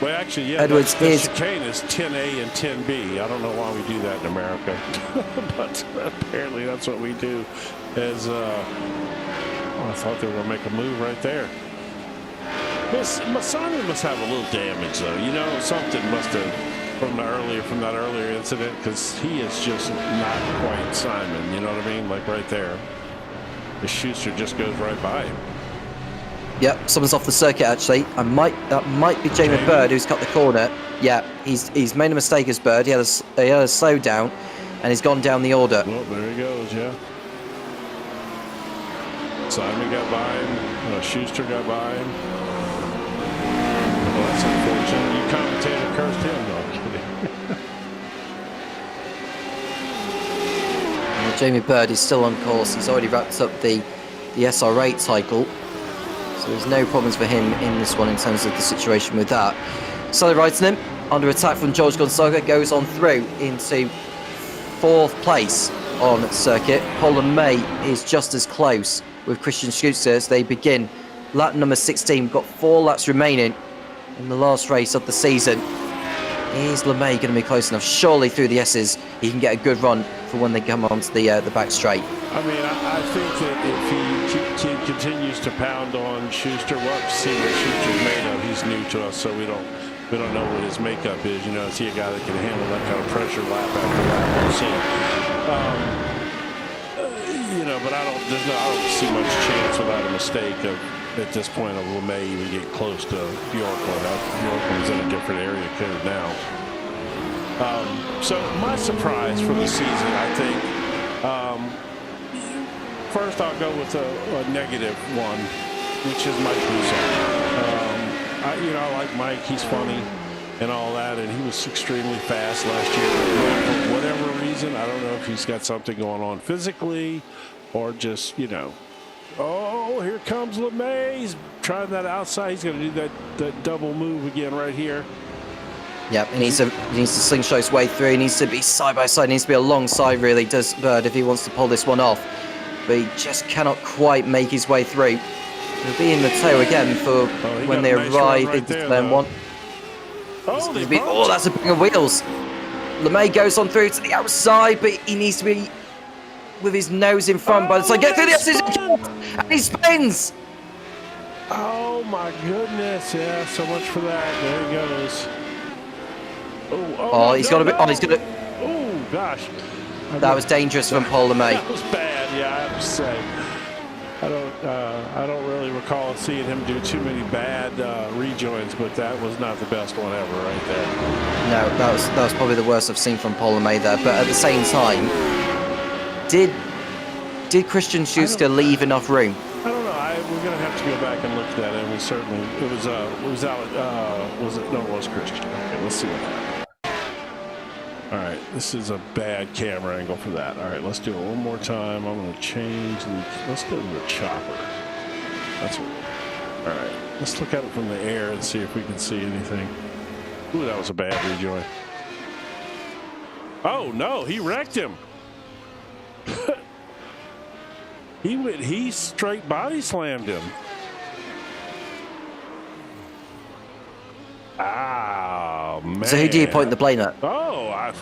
well, actually, yeah, Edwards the chicane is 10A and 10B. I don't know why we do that in America, but apparently that's what we do. As I thought they were going to make a move right there. Simon must have a little damage, though. You know, something must have from that earlier incident, because he is just not quite Simon. You know what I mean? Like right there, the Schuster just goes right by him. Yep, someone's off the circuit actually. That might be Jamie Bird who's cut the corner. Yeah, he's made a mistake as Bird. He had a slow down, and he's gone down the order. Well, there he goes. Yeah. Simon got by him. Schuster got by him. Well, that's unfortunate. You commentator cursed him. No, I'm kidding. Well, Jamie Bird is still on course. He's already wrapped up the SR8 cycle. So there's no problems for him in this one in terms of the situation with that. Sally Reitenen, under attack from George Gonzaga, goes on through into 4th place on circuit. Paul and May is just as close with Christian Schuster as they begin lap number 16. We've got 4 laps remaining in the last race of the season. Is LeMay going to be close enough? Surely through the S's he can get a good run for when they come onto the back straight. I mean, I think that if he continues to pound on Schuster, we'll have to see what Schuster's made of. He's new to us, so we don't know what his makeup is. You know, is he a guy that can handle that kind of pressure lap after lap? We'll see. You know, but I don't see much chance without a mistake at this point of LeMay even get close to Bjorklund. Bjorklund's in a different area code now. So my surprise for the season, I think, first I'll go with a negative one, which is Mike Russo. I like Mike. He's funny and all that, and he was extremely fast last year. For whatever reason, I don't know if he's got something going on physically or just, oh, here comes LeMay. He's trying that outside. He's going to do that double move again right here. Yep, he needs to slingshot his way through. He needs to be side by side. He needs to be alongside, really, does Bird, if he wants to pull this one off. But he just cannot quite make his way through. He'll be in the tow again for when they arrive into turn 1. Oh, that's a bring of wheels. LeMay goes on through to the outside, but he needs to be with his nose in front by the time. Get through the S's and he spins. Oh my goodness! Yeah, so much for that. There he goes. He's got a bit. Oh, he's gonna. Oh gosh, that was dangerous from Paul LeMay. That was bad. Yeah, I have to say. I don't really recall seeing him do too many bad rejoins, but that was not the best one ever, right there. No, that was probably the worst I've seen from Paul LeMay there. But at the same time, did Christian Schuster leave enough room? I don't know. We're gonna have to go back and look at that. And it was Christian. Okay, let's see what happened. All right, this is a bad camera angle for that. All right, let's do it one more time. I'm going to change. Let's go to the chopper. That's what. All right, let's look at it from the air and see if we can see anything. Ooh, that was a bad rejoin. Oh no, he wrecked him. He straight body slammed him. Oh man! So who do you point the blame at? Oh,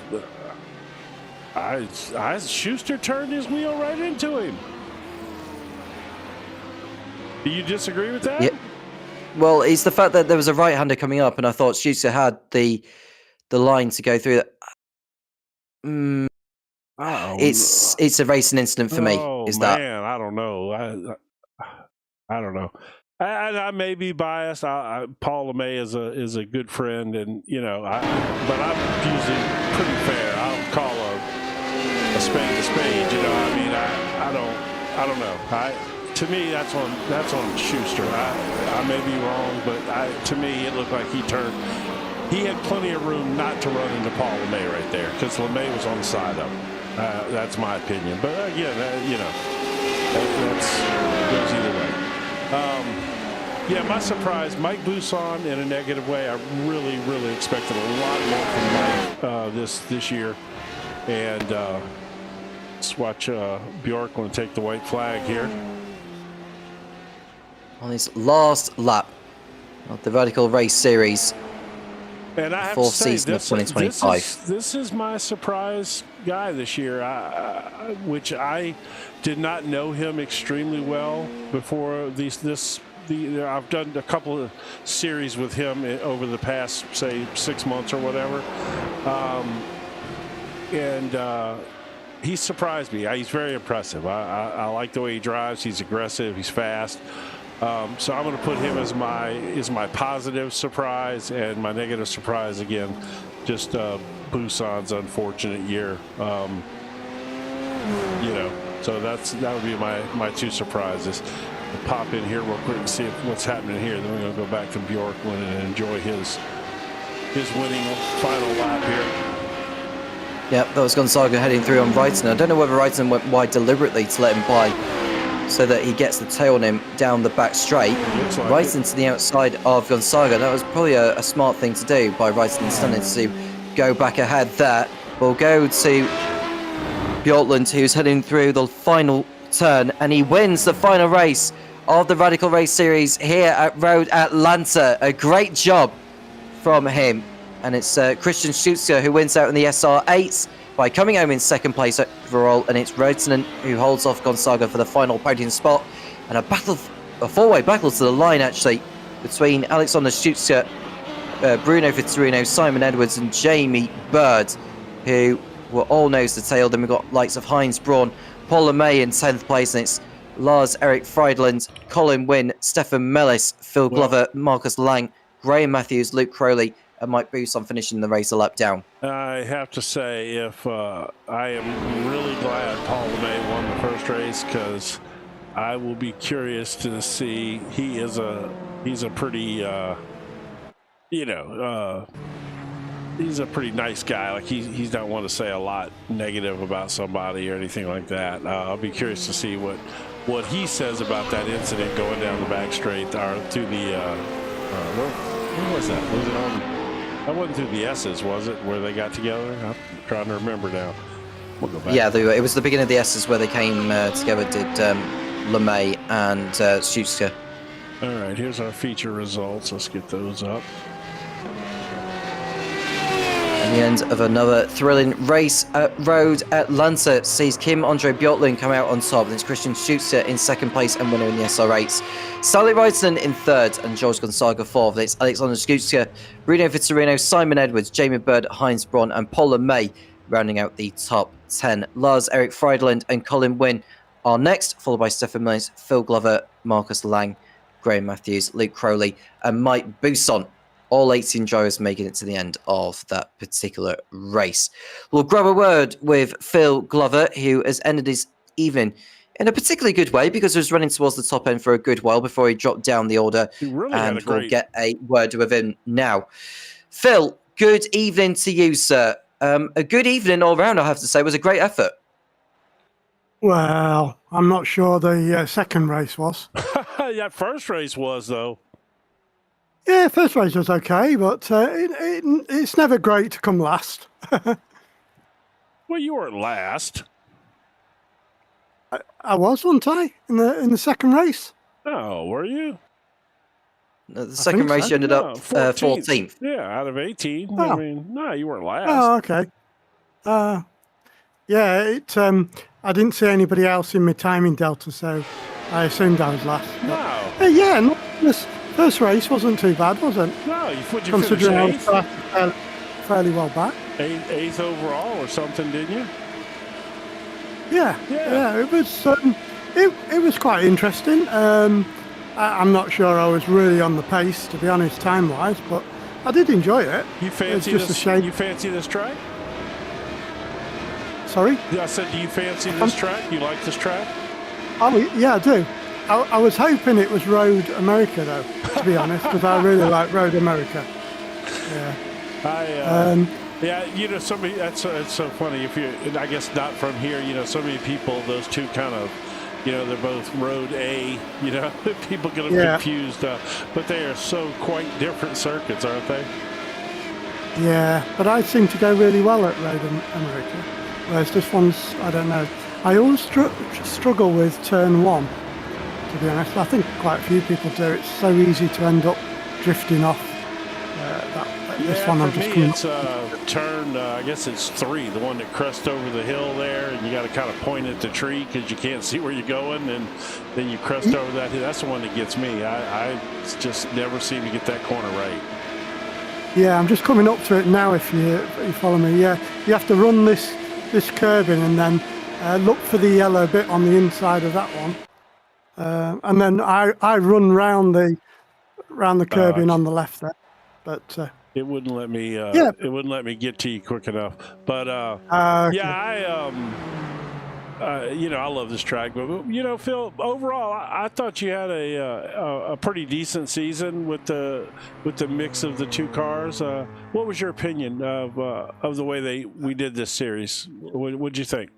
Schuster turned his wheel right into him. Do you disagree with that? Yeah. Well, it's the fact that there was a right-hander coming up, and I thought Schuster had the line to go through that. Oh, It's a racing incident for me. Oh Is man, that? I don't know. I don't know. I may be biased. Paul LeMay is a good friend, and but I'm usually pretty fair. I don't call a spade a spade. I mean, I don't know. To me, that's on Schuster. I may be wrong, but to me, it looked like he had plenty of room not to run into Paul LeMay right there, because LeMay was on the side of him. That's my opinion. But again, that goes either way. My surprise, Mike Buson in a negative way. I really, really expected a lot more from Mike this year. And let's watch Bjork going to take the white flag here. On his last lap of the Radical Race Series. And I have fourth to say, season of 2025. This is my surprise guy this year, which I did not know him extremely well before I've done a couple of series with him over the past, say, 6 months or whatever. He surprised me. He's very impressive. I like the way he drives. He's aggressive. He's fast. So I'm going to put him as my positive surprise, and my negative surprise again, just Buson's unfortunate year. So that would be my two surprises. We'll pop in here real quick and see what's happening here. Then we're going to go back to Bjork and enjoy his winning final lap here. Yep, that was Gonzaga heading through on Reitner. I don't know whether Reitner went wide deliberately to let him by, so that he gets the tail on him down the back straight, right into the outside of Gonzaga. That was probably a smart thing to do by Reitner, standing to go back ahead there. We'll go to Bjorklund, who's heading through the final turn, and he wins the final race of the Radical Race Series here at Road Atlanta. A great job from him. And it's Christian Schuster who wins out in the SR8 by coming home in second place overall, and it's Rotanen who holds off Gonzaga for the final podium spot. And a four-way battle to the line, actually, between Alexander Schuster, Bruno Vitorino, Simon Edwards, and Jamie Bird, who were all nose to tail. Then we've got likes of Heinz Braun, Paul LeMay in 10th place, and it's Lars-Erik Friedland, Colin Wynn, Stefan Mellis, Phil Glover, Marcus Lang, Graham Matthews, Luke Crowley, and Mike Buson finishing the race a lap down. I have to say, I am really glad Paul LeMay won the first race, because I will be curious to see. He's a pretty he's a pretty nice guy. Like he's not one to say a lot negative about somebody or anything like that. I'll be curious to see what he says about that incident going down the back straight or through the what was that? Was it on? That wasn't through the S's, was it, where they got together? I'm trying to remember now. We'll go back. Yeah, it was the beginning of the S's where they came together, did LeMay and Schuster. All right, here's our feature results. Let's get those up. And the end of another thrilling race at Road Atlanta sees Kim-Andre Bjorklund come out on top. It's Christian Schuster in second place and winner in the SR8s. Sally Reitner in third and George Gonzaga fourth. It's Alexander Schuster, Bruno Vitorino, Simon Edwards, Jamie Bird, Heinz Braun, and Paul LeMay rounding out the top 10. Lars-Erik Friedland and Colin Wynn are next, followed by Stefan Mills, Phil Glover, Marcus Lang, Graham Matthews, Luke Crowley, and Mike Buson. All 18 drivers making it to the end of that particular race. We'll grab a word with Phil Glover, who has ended his evening in a particularly good way, because he was running towards the top end for a good while before he dropped down the order. And we'll get a word with him now. Phil, good evening to you, sir. A good evening all round, I have to say. It was a great effort. Well, I'm not sure the second race was. That first race was, though. Yeah, first race was okay, but it's never great to come last. Well, you weren't last. I was, wasn't I, in the second race? Oh, were you? The second race, you ended up 14th. Yeah, out of 18. Oh. I mean, no, you weren't last. Oh, okay. Yeah, I didn't see anybody else in my timing delta, so I assumed I was last. No. Yeah, this first race wasn't too bad, was it? No, you considering finished eighth? I was fairly well back. Eighth overall or something, didn't you? Yeah. It was quite interesting. I'm not sure I was really on the pace, to be honest, time-wise, but I did enjoy it. You fancy it's just this? A shame. You fancy this track? Sorry? Yeah, I said, do you fancy this track? You like this track? Oh, yeah, I do. I was hoping it was Road America, though, to be honest, because I really like Road America. Yeah. Yeah, that's so funny. If you, I guess not from here, so many people, those two kind of, they're both Road A, people get them confused, but they are so quite different circuits, aren't they? Yeah, but I seem to go really well at Road America, whereas this one's, I don't know. I always struggle with turn one, to be honest. I think quite a few people do. It's so easy to end up drifting off. This one, for me, it's turn, I guess it's 3, the one that crests over the hill there, and you got to kind of point at the tree because you can't see where you're going, and then you crest over that hill. That's the one that gets me. I just never seem to get that corner right. Yeah, I'm just coming up to it now, if you follow me. Yeah, you have to run this curve in and then look for the yellow bit on the inside of that one. And then I run round the curve in on the left there. But it wouldn't let me. It wouldn't let me get to you quick enough. But okay. I love this track. But Phil, overall, I thought you had a pretty decent season with the mix of the two cars. What was your opinion of the way we did this series? What'd you think?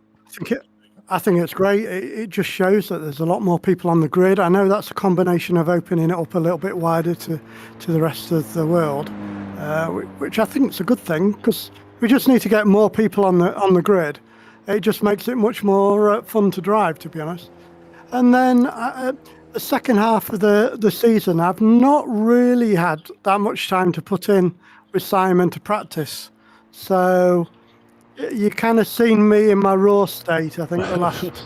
I think it's great. It just shows that there's a lot more people on the grid. I know that's a combination of opening it up a little bit wider to the rest of the world, which I think is a good thing, because we just need to get more people on the grid. It just makes it much more fun to drive, to be honest. And then the second half of the season, I've not really had that much time to put in with Simon to practice. So you kind of seen me in my raw state, I think, the last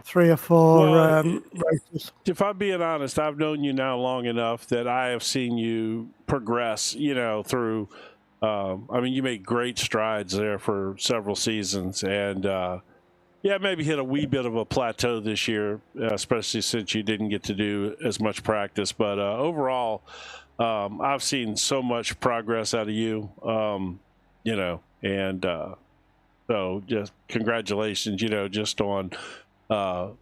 3 or 4 races. If I'm being honest, I've known you now long enough that I have seen you progress, through, you made great strides there for several seasons, and maybe hit a wee bit of a plateau this year, especially since you didn't get to do as much practice. But overall, I've seen so much progress out of you, and so just congratulations, just on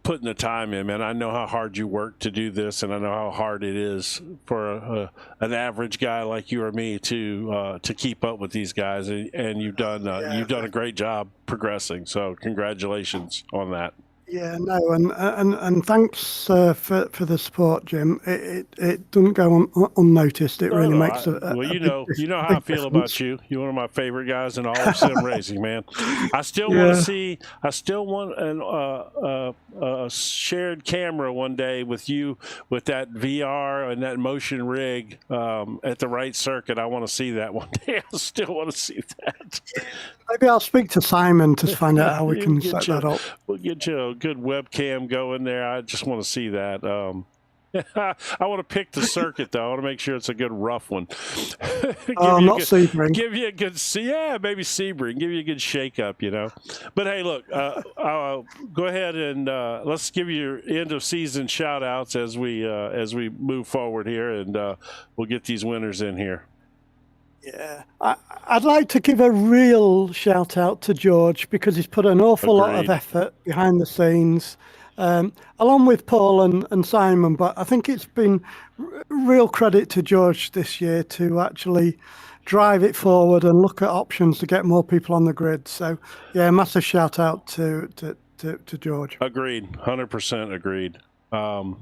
putting the time in, man. I know how hard you work to do this, and I know how hard it is for an average guy like you or me to keep up with these guys, and you've done a great job progressing. So congratulations on that. Yeah, no, and thanks for the support, Jim. It doesn't go unnoticed. It really makes a you know how I feel about you. You're one of my favorite guys in all of sim racing, man. I still want a shared camera one day with you, with that VR and that motion rig at the right circuit. I want to see that one day. I still want to see that. Maybe I'll speak to Simon to find out how we can set that up. We'll get you a good webcam going there. I just want to see that. I want to pick the circuit, though. I want to make sure it's a good rough one. Not Sebring. Give you a good, maybe Sebring. Give you a good shake-up, But, hey, look, go ahead and let's give you your end-of-season shout-outs as we move forward here, and we'll get these winners in here. Yeah, I'd like to give a real shout out to George, because he's put an awful lot of effort behind the scenes, along with Paul and Simon. But I think it's been real credit to George this year to actually drive it forward and look at options to get more people on the grid. So, yeah, massive shout out to George. Agreed, 100% agreed. All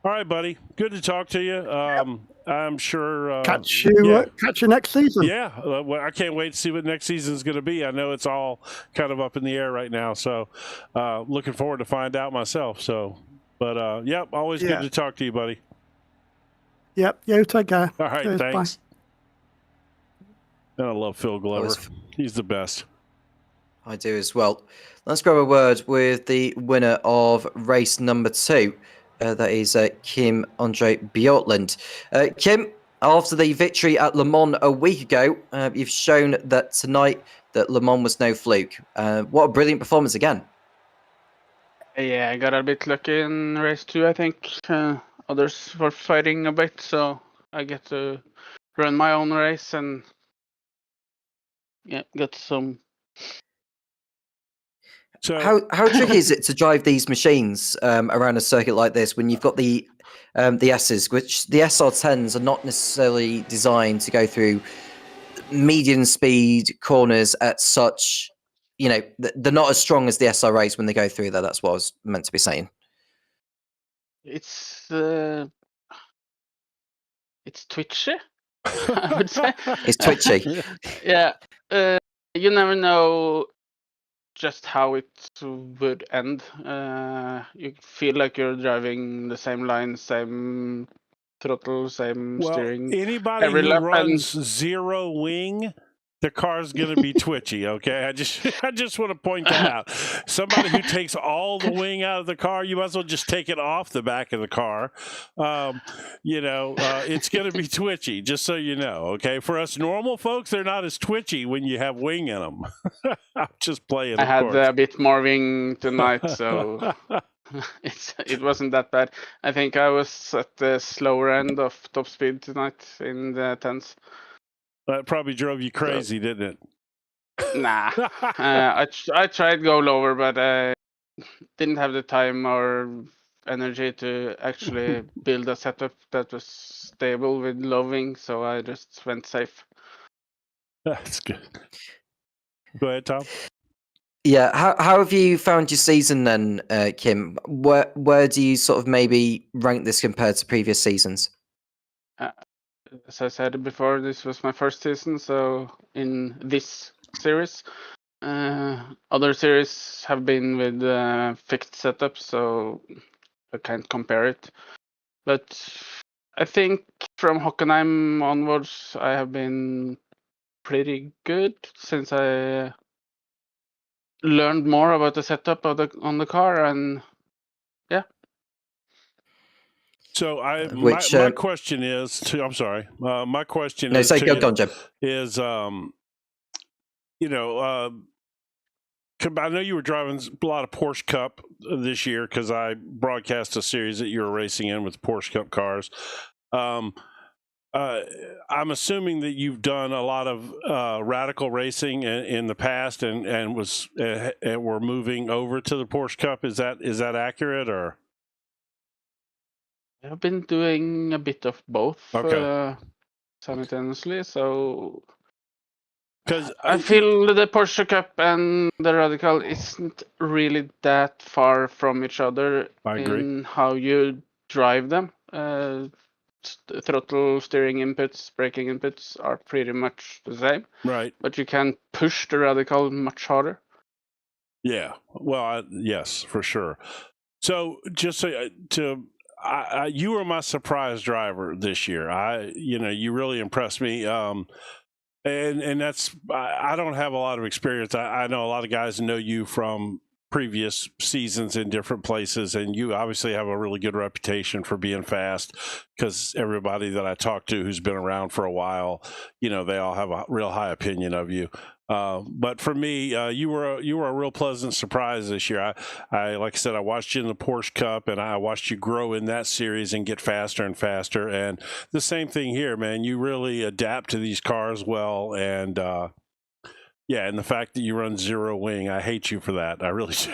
right, buddy. Good to talk to you. I'm sure catch you next season. Yeah, well, I can't wait to see what next season is going to be. I know it's all kind of up in the air right now, so looking forward to find out myself. So, but always good to talk to you, buddy. Yep, you take care. All right, cheers, thanks. Bye. I love Phil Glover. He's the best. I do as well. Let's grab a word with the winner of race number 2. That is Kim Andre Bjortland. Kim, after the victory at Le Mans a week ago, you've shown that tonight that Le Mans was no fluke. What a brilliant performance again. Yeah, I got a bit lucky in race 2, I think. Others were fighting a bit, so I get to run my own race and get some. So how tricky is it to drive these machines around a circuit like this when you've got the S's, which the SR10s are not necessarily designed to go through medium speed corners at such, they're not as strong as the SRAs when they go through there. That's what I was meant to be saying. It's twitchy, I would say. It's twitchy. Yeah, you never know just how it would end. You feel like you're driving the same line, same throttle, same steering. Anybody every who lap runs zero wing, the car's going to be twitchy. Okay, I just want to point that out. Somebody who takes all the wing out of the car, you might as well just take it off the back of the car. It's going to be twitchy, just so you know. Okay, for us normal folks, they're not as twitchy when you have wing in them. I'm just playing. I had a bit more wing tonight, so it wasn't that bad. I think I was at the slower end of top speed tonight in the 10s. That probably drove you crazy, didn't it? Nah. I tried go lower, but I didn't have the time or energy to actually build a setup that was stable with low wing, so I just went safe. That's good. Go ahead, Tom. Yeah, how have you found your season then, Kim? Where do you sort of maybe rank this compared to previous seasons? As I said before, this was my first season, so in this series. Other series have been with fixed setups, so I can't compare it. But I think from Hockenheim onwards, I have been pretty good since I learned more about the setup on the car, and yeah. So my question is to, I'm sorry. My question is go on, Jim. Is I know you were driving a lot of Porsche Cup this year because I broadcast a series that you were racing in with Porsche Cup cars. I'm assuming that you've done a lot of radical racing in the past and were moving over to the Porsche Cup. Is that accurate, or? I've been doing a bit of both simultaneously, so because I feel the Porsche Cup and the Radical isn't really that far from each other in how you drive them. Throttle, steering inputs, braking inputs are pretty much the same. Right. But you can push the Radical much harder. Yeah. Well, yes, for sure. So just you were my surprise driver this year. You really impressed me. And that's, I don't have a lot of experience. I know a lot of guys know you from previous seasons in different places, and you obviously have a really good reputation for being fast, because everybody that I talk to who's been around for a while, they all have a real high opinion of you. But for me, you were a real pleasant surprise this year. I like I said, I watched you in the Porsche Cup, and I watched you grow in that series and get faster and faster. And the same thing here, man. You really adapt to these cars well, and and the fact that you run zero wing, I hate you for that. I really do.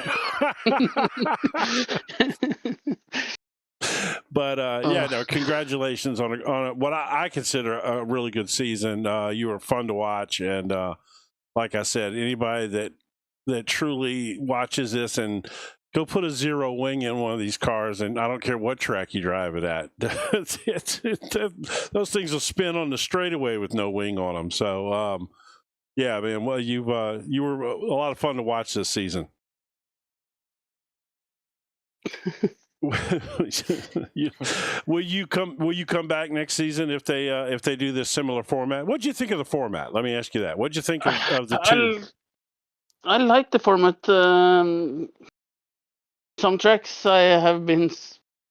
But congratulations on what I consider a really good season. You were fun to watch, and like I said, anybody that truly watches this and go put a zero wing in one of these cars, and I don't care what track you drive it at, those things will spin on the straightaway with no wing on them. So, yeah, man. Well, you were a lot of fun to watch this season. Will you come back next season if they do this similar format? What'd you think of the format? Let me ask you that. What'd you think of the two? I like the format. Some tracks I have been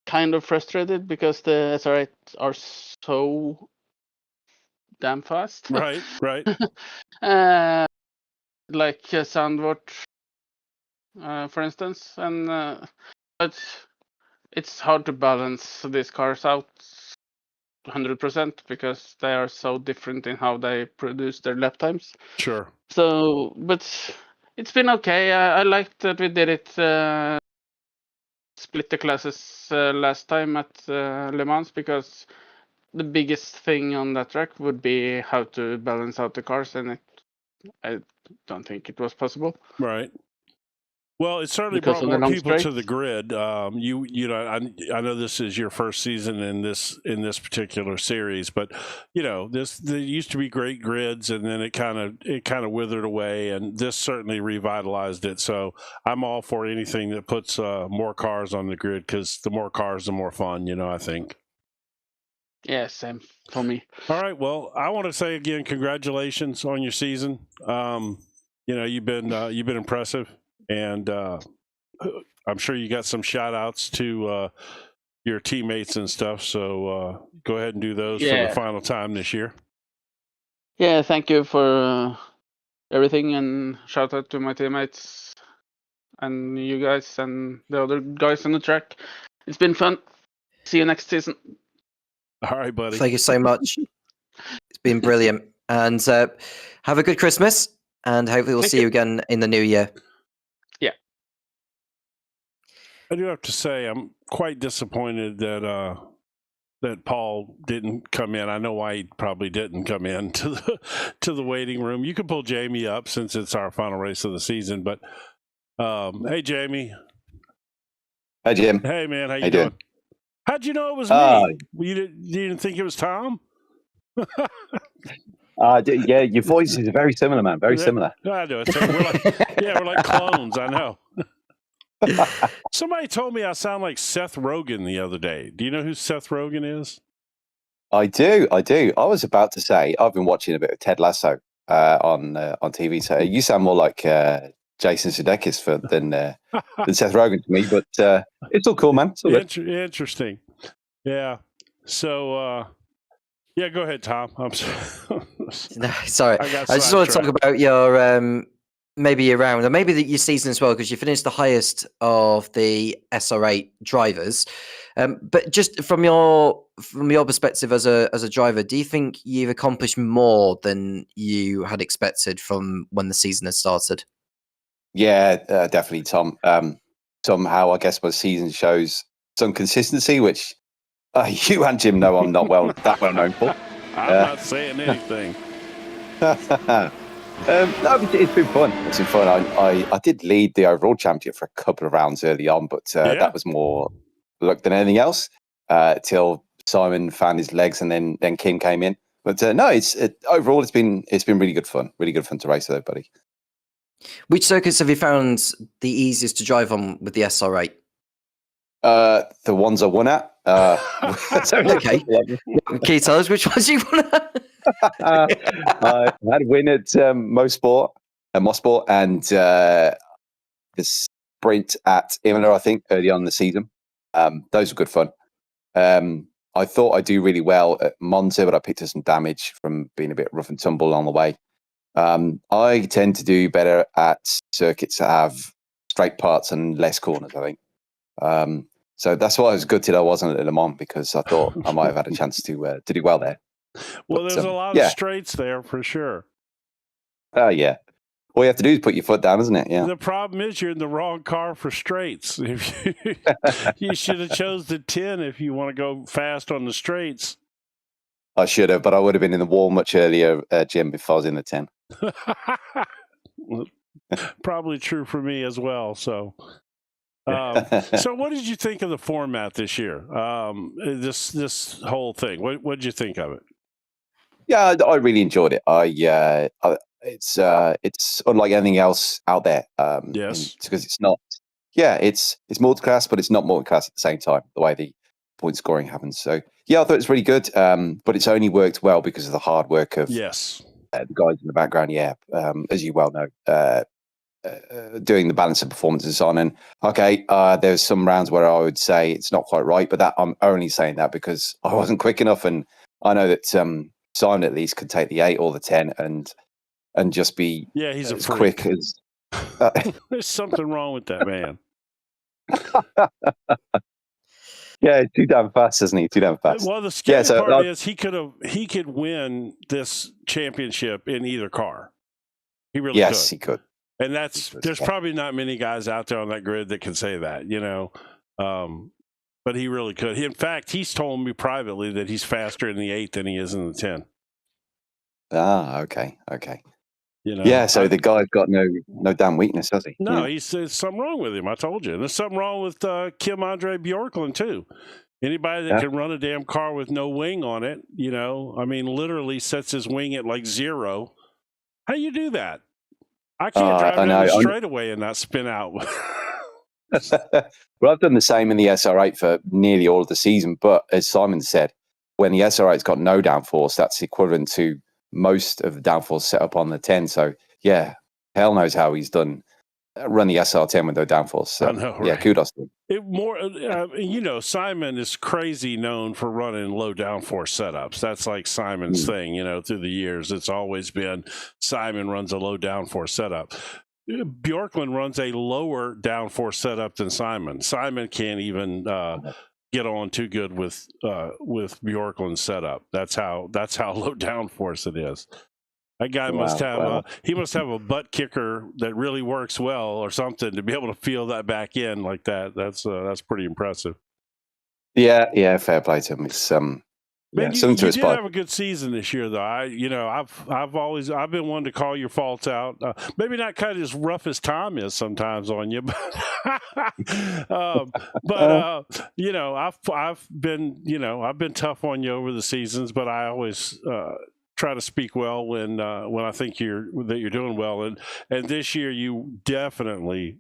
kind of frustrated because the SR8 are so damn fast. Right. like Sandvort, for instance, and but it's hard to balance these cars out 100% because they are so different in how they produce their lap times. Sure. So, but it's been okay. I liked that we did it split the classes last time at Le Mans, because the biggest thing on that track would be how to balance out the cars, and I don't think it was possible. Right. Well, it certainly Because brought of the more long people to straights. the grid. You know, I know this is your first season in this particular series, but you know, there used to be great grids, and then it kind of withered away, and this certainly revitalized it. So I'm all for anything that puts more cars on the grid, because the more cars, the more fun. You know, I think. Yeah, same for me. All right. Well, I want to say again, congratulations on your season. You know, you've been impressive. And I'm sure you got some shout outs to your teammates and stuff. So go ahead and do those for the final time this year. Yeah, thank you for everything, and shout out to my teammates and you guys and the other guys on the track. It's been fun. See you next season. All right, buddy. Thank you so much. It's been brilliant. And have a good Christmas. And hopefully we'll see you again in the new year. Yeah. I do have to say I'm quite disappointed that that Paul didn't come in. I know why he probably didn't come in to the waiting room. You can pull Jamie up since it's our final race of the season. But hey, Jamie. Hi, Jim. Hey, man. How you doing? How'd you know it was me? You didn't think it was Tom? Yeah, your voices are very similar, man. Very similar. I know. We're like clones. I know. Somebody told me I sound like Seth Rogen the other day. Do you know who Seth Rogen is? I do. I was about to say I've been watching a bit of Ted Lasso on TV. So you sound more like Jason Sudeikis than Seth Rogen to me. But it's all cool, man. It's all good. Interesting. Yeah. So. Yeah, go ahead, Tom. I'm sorry. No, sorry. I just want to talk about your maybe your round, or maybe your season as well, because you finished the highest of the SR8 drivers. But just from your perspective as a driver, do you think you've accomplished more than you had expected from when the season had started? Yeah, definitely, Tom. Somehow, I guess my season shows some consistency, which you and Jim know I'm not that well known for. I'm not saying anything. No, it's been fun. It's been fun. I did lead the overall championship for a couple of rounds early on, but that was more luck than anything else. Till Simon found his legs, and then Kim came in. But no, overall it's been really good fun. Really good fun to race with everybody. Which circuits have you found the easiest to drive on with the SR8? The ones I won at. Okay. Can you tell us which ones you won at? I had a win at Mosport, and the sprint at Imola, I think, early on in the season. Those were good fun. I thought I'd do really well at Monza, but I picked up some damage from being a bit rough and tumble along the way. I tend to do better at circuits that have straight parts and less corners, I think. So that's why I was gutted I wasn't at Le Mans, because I thought I might have had a chance to do well there. Well, there's a lot of straights there for sure. Yeah. All you have to do is put your foot down, isn't it? Yeah. The problem is you're in the wrong car for straights. You should have chose the 10 if you want to go fast on the straights. I should have, but I would have been in the wall much earlier, Jim, if I was in the 10. Probably true for me as well. So what did you think of the format this year? This whole thing. What did you think of it? Yeah, I really enjoyed it. It's unlike anything else out there. Yes, because it's not. Yeah, it's multi-class, but it's not multi-class at the same time. The way the point scoring happens. So yeah, I thought it was really good. But it's only worked well because of the hard work of the guys in the background. Yeah, as you well know. Doing the balance of performances on, and there's some rounds where I would say it's not quite right, but that I'm only saying that because I wasn't quick enough, and I know that Simon at least could take the 8 or the 10, and and just be he's a as freak. quick as. There's something wrong with that man. Yeah, too damn fast, isn't he? Too damn fast. Well, the scary part is he could win this championship in either car. He really could. Yes, he could. And there's probably not many guys out there on that grid that can say that, but he really could. In fact, he's told me privately that he's faster in the 8 than he is in the 10. Ah, okay. So the guy's got no damn weakness, has he? No, there's something wrong with him. I told you. And there's something wrong with Kim Andre Bjorklund too. Anybody that can run a damn car with no wing on it, literally sets his wing at like 0. How you do that? I can't drive down the straightaway and not spin out. Well, I've done the same in the SR8 for nearly all of the season. But as Simon said, when the SR8's got no downforce, that's equivalent to most of the downforce set up on the 10. So, yeah, hell knows how he's done run the SR10 with no downforce. So, I know, right? Yeah, kudos to him. Simon is crazy known for running low downforce setups. That's like Simon's thing, through the years. It's always been Simon runs a low downforce setup. Bjorklund runs a lower downforce setup than Simon. Simon can't even get on too good with Bjorklund's setup. That's how low downforce it is. That guy must have a butt kicker that really works well or something to be able to feel that back in like that. That's pretty impressive. Yeah, fair play to him. It's something to aspire. You did have a good season this year, though. I've been one to call your faults out. Maybe not quite as rough as Tom is sometimes on you, but I've been tough on you over the seasons, but I always try to speak well when I think you're doing well, and this year you definitely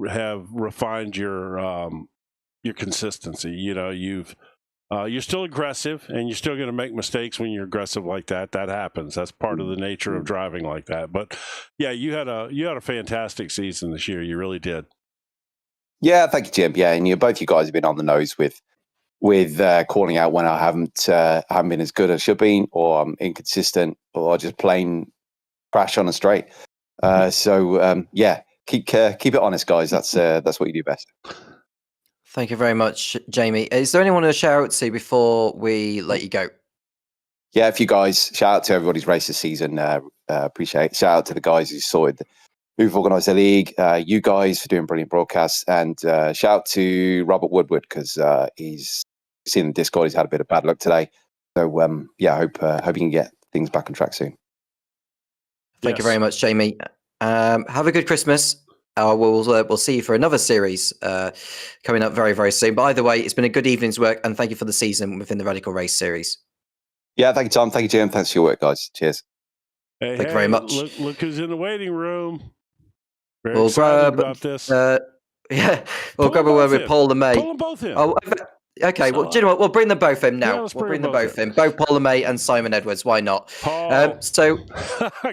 have refined your consistency. You're still aggressive, and you're still going to make mistakes when you're aggressive like that. That happens. That's part of the nature of driving like that. But yeah, you had a fantastic season this year. You really did. Yeah, thank you, Jim. Yeah, and both you guys have been on the nose with calling out when I haven't been as good as I should be, or I'm inconsistent, or just plain crash on a straight. Keep it honest, guys. That's what you do best. Thank you very much, Jamie. Is there anyone to shout out to before we let you go? Yeah, if you guys, shout out to everybody's race this season. Appreciate it. Shout out to the guys who've organised the league, you guys for doing brilliant broadcasts, and shout out to Robert Woodward because he's seen in Discord he's had a bit of bad luck today. So I hope you can get things back on track soon. Thank you very much, Jamie. Have a good Christmas. We'll see you for another series coming up very, very soon. But either way, it's been a good evening's work, and thank you for the season within the Radical Race series. Yeah, thank you, Tom. Thank you, Jim. Thanks for your work, guys. Cheers. Thank you very much. Look who's in the waiting room. We'll grab about this. We'll grab a word with Paul and May. Pull them both in. Oh, okay. Well, do you know what? We'll bring them both in now. Yeah, we'll bring them both in. Both Paul and May and Simon Edwards. Why not? Paul. So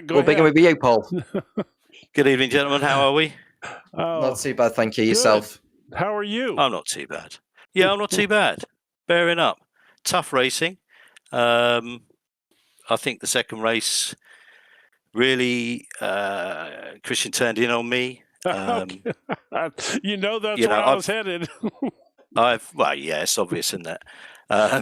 we'll begin with you, Paul. Good evening, gentlemen. How are we? Not too bad, thank you. Yourself? How are you? I'm not too bad. Yeah, I'm not too bad. Bearing up. Tough racing. I think the second race really Christian turned in on me. That's where I was headed. It's obvious, isn't it? I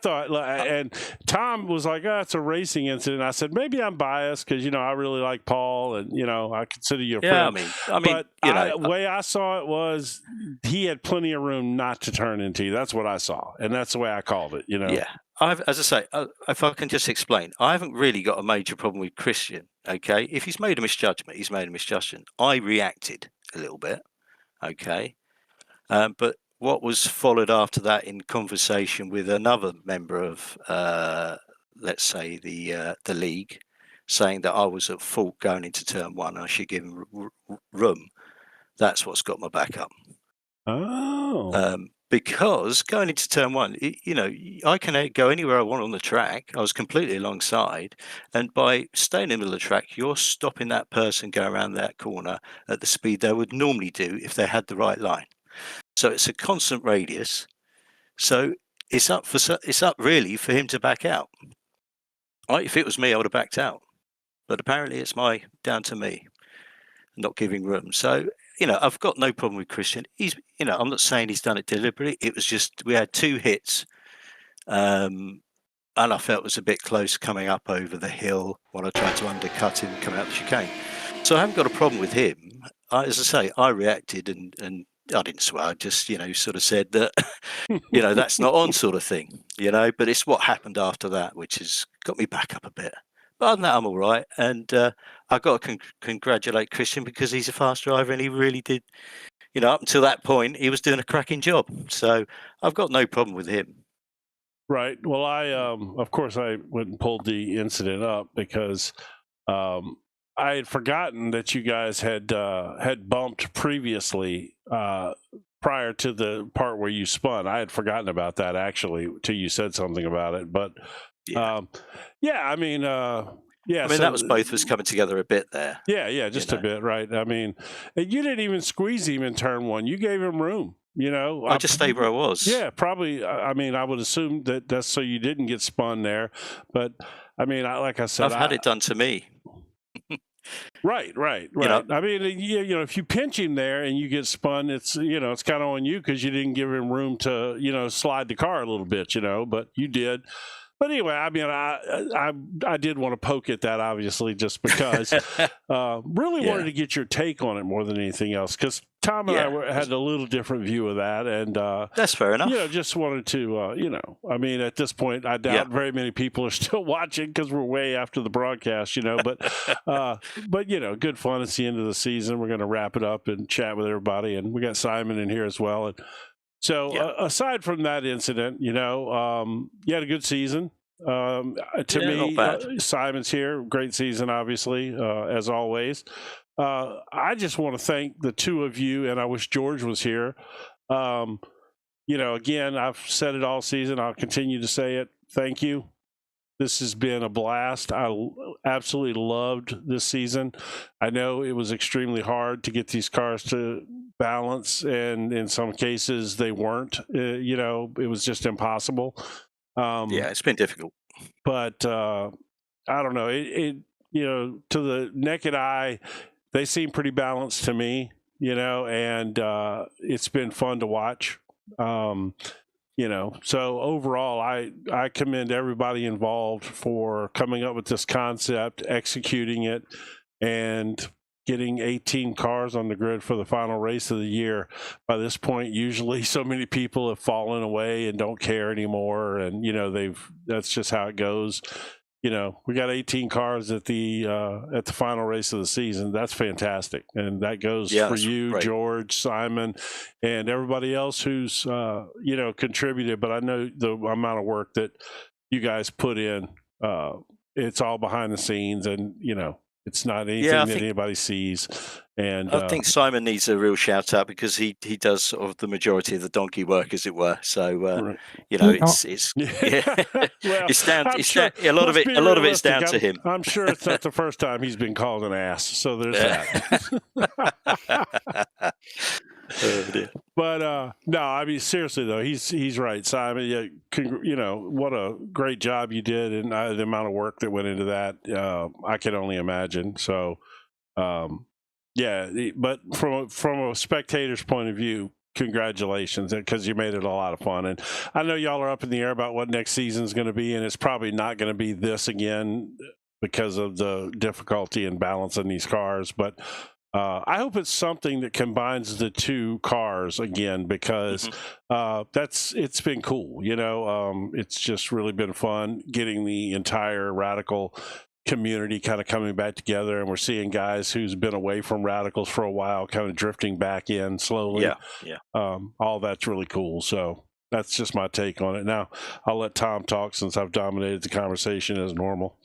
thought, and Tom was like, it's a racing incident. I said, maybe I'm biased because, I really like Paul and, I consider you a friend. But the way I saw it was he had plenty of room not to turn into you. That's what I saw. And that's the way I called it, Yeah. As I say, if I can just explain, I haven't really got a major problem with Christian. Okay. If he's made a misjudgment, he's made a misjudgment. I reacted a little bit. Okay. But what was followed after that in conversation with another member of, let's say, the league, saying that I was at fault going into turn one, I should give him room. That's what's got my back up. Oh. Because going into turn one, I can go anywhere I want on the track. I was completely alongside. And by staying in the middle of the track, you're stopping that person going around that corner at the speed they would normally do if they had the right line. So it's a constant radius. So it's up really for him to back out. If it was me, I would have backed out. But apparently it's down to me not giving room. So, I've got no problem with Christian. He's, I'm not saying he's done it deliberately. It was just, we had 2 hits. And I felt it was a bit close coming up over the hill when I tried to undercut him coming out the chicane. So I haven't got a problem with him. As I say, I reacted and I didn't swear. I just, sort of said that, that's not on sort of thing, but it's what happened after that, which has got me back up a bit. But other than that, I'm all right. And I've got to congratulate Christian because he's a fast driver and he really did, up until that point, he was doing a cracking job. So I've got no problem with him. Right. Well, of course, I went and pulled the incident up because I had forgotten that you guys had bumped previously prior to the part where you spun. I had forgotten about that actually till you said something about it. But I mean, that was both of us coming together a bit there. Yeah, just a bit, right? I mean, you didn't even squeeze him in turn 1. You gave him room. I just stayed where I was. Yeah, probably. I mean, I would assume that's so you didn't get spun there. But I mean, like I said, I've had it done to me. Right. I mean, if you pinch him there and you get spun, it's it's kind of on you because you didn't give him room to slide the car a little bit, but you did. But anyway, I mean, I did want to poke at that, obviously, just because really wanted to get your take on it more than anything else, because Tom and I had a little different view of that, and that's fair enough. Just wanted to, I mean, at this point, I doubt very many people are still watching because we're way after the broadcast, but good fun. It's the end of the season. We're going to wrap it up and chat with everybody, and we got Simon in here as well. And so aside from that incident, you had a good season. To me, Simon's here. Great season, obviously, as always. I just want to thank the 2 of you, and I wish George was here. Again, I've said it all season. I'll continue to say it. Thank you. This has been a blast. I absolutely loved this season. I know it was extremely hard to get these cars to balance, and in some cases they weren't. It was just impossible. It's been difficult. But I don't know. It to the naked eye, they seem pretty balanced to me. And it's been fun to watch. So overall, I commend everybody involved for coming up with this concept, executing it, and getting 18 cars on the grid for the final race of the year. By this point, usually so many people have fallen away and don't care anymore, and that's just how it goes. We got 18 cars at the final race of the season. That's fantastic, and that goes for you, great. George, Simon, and everybody else who's contributed. But I know the amount of work that you guys put in. It's all behind the scenes, and it's not anything that anybody sees. And I think Simon needs a real shout out because he does sort of the majority of the donkey work, as it were. So it's it's down. A lot of it's down to him. I'm sure it's not the first time he's been called an ass. So there's that. Oh, dear. But no, I mean seriously though, he's right, Simon. What a great job you did, and the amount of work that went into that, I can only imagine. So, but from a spectator's point of view, congratulations, because you made it a lot of fun. And I know y'all are up in the air about what next season's going to be, and it's probably not going to be this again because of the difficulty in balancing these cars, but. I hope it's something that combines the 2 cars again, because it's been cool. It's just really been fun getting the entire Radical community kind of coming back together, and we're seeing guys who's been away from Radicals for a while kind of drifting back in slowly. All that's really cool. So that's just my take on it. Now I'll let Tom talk since I've dominated the conversation as normal.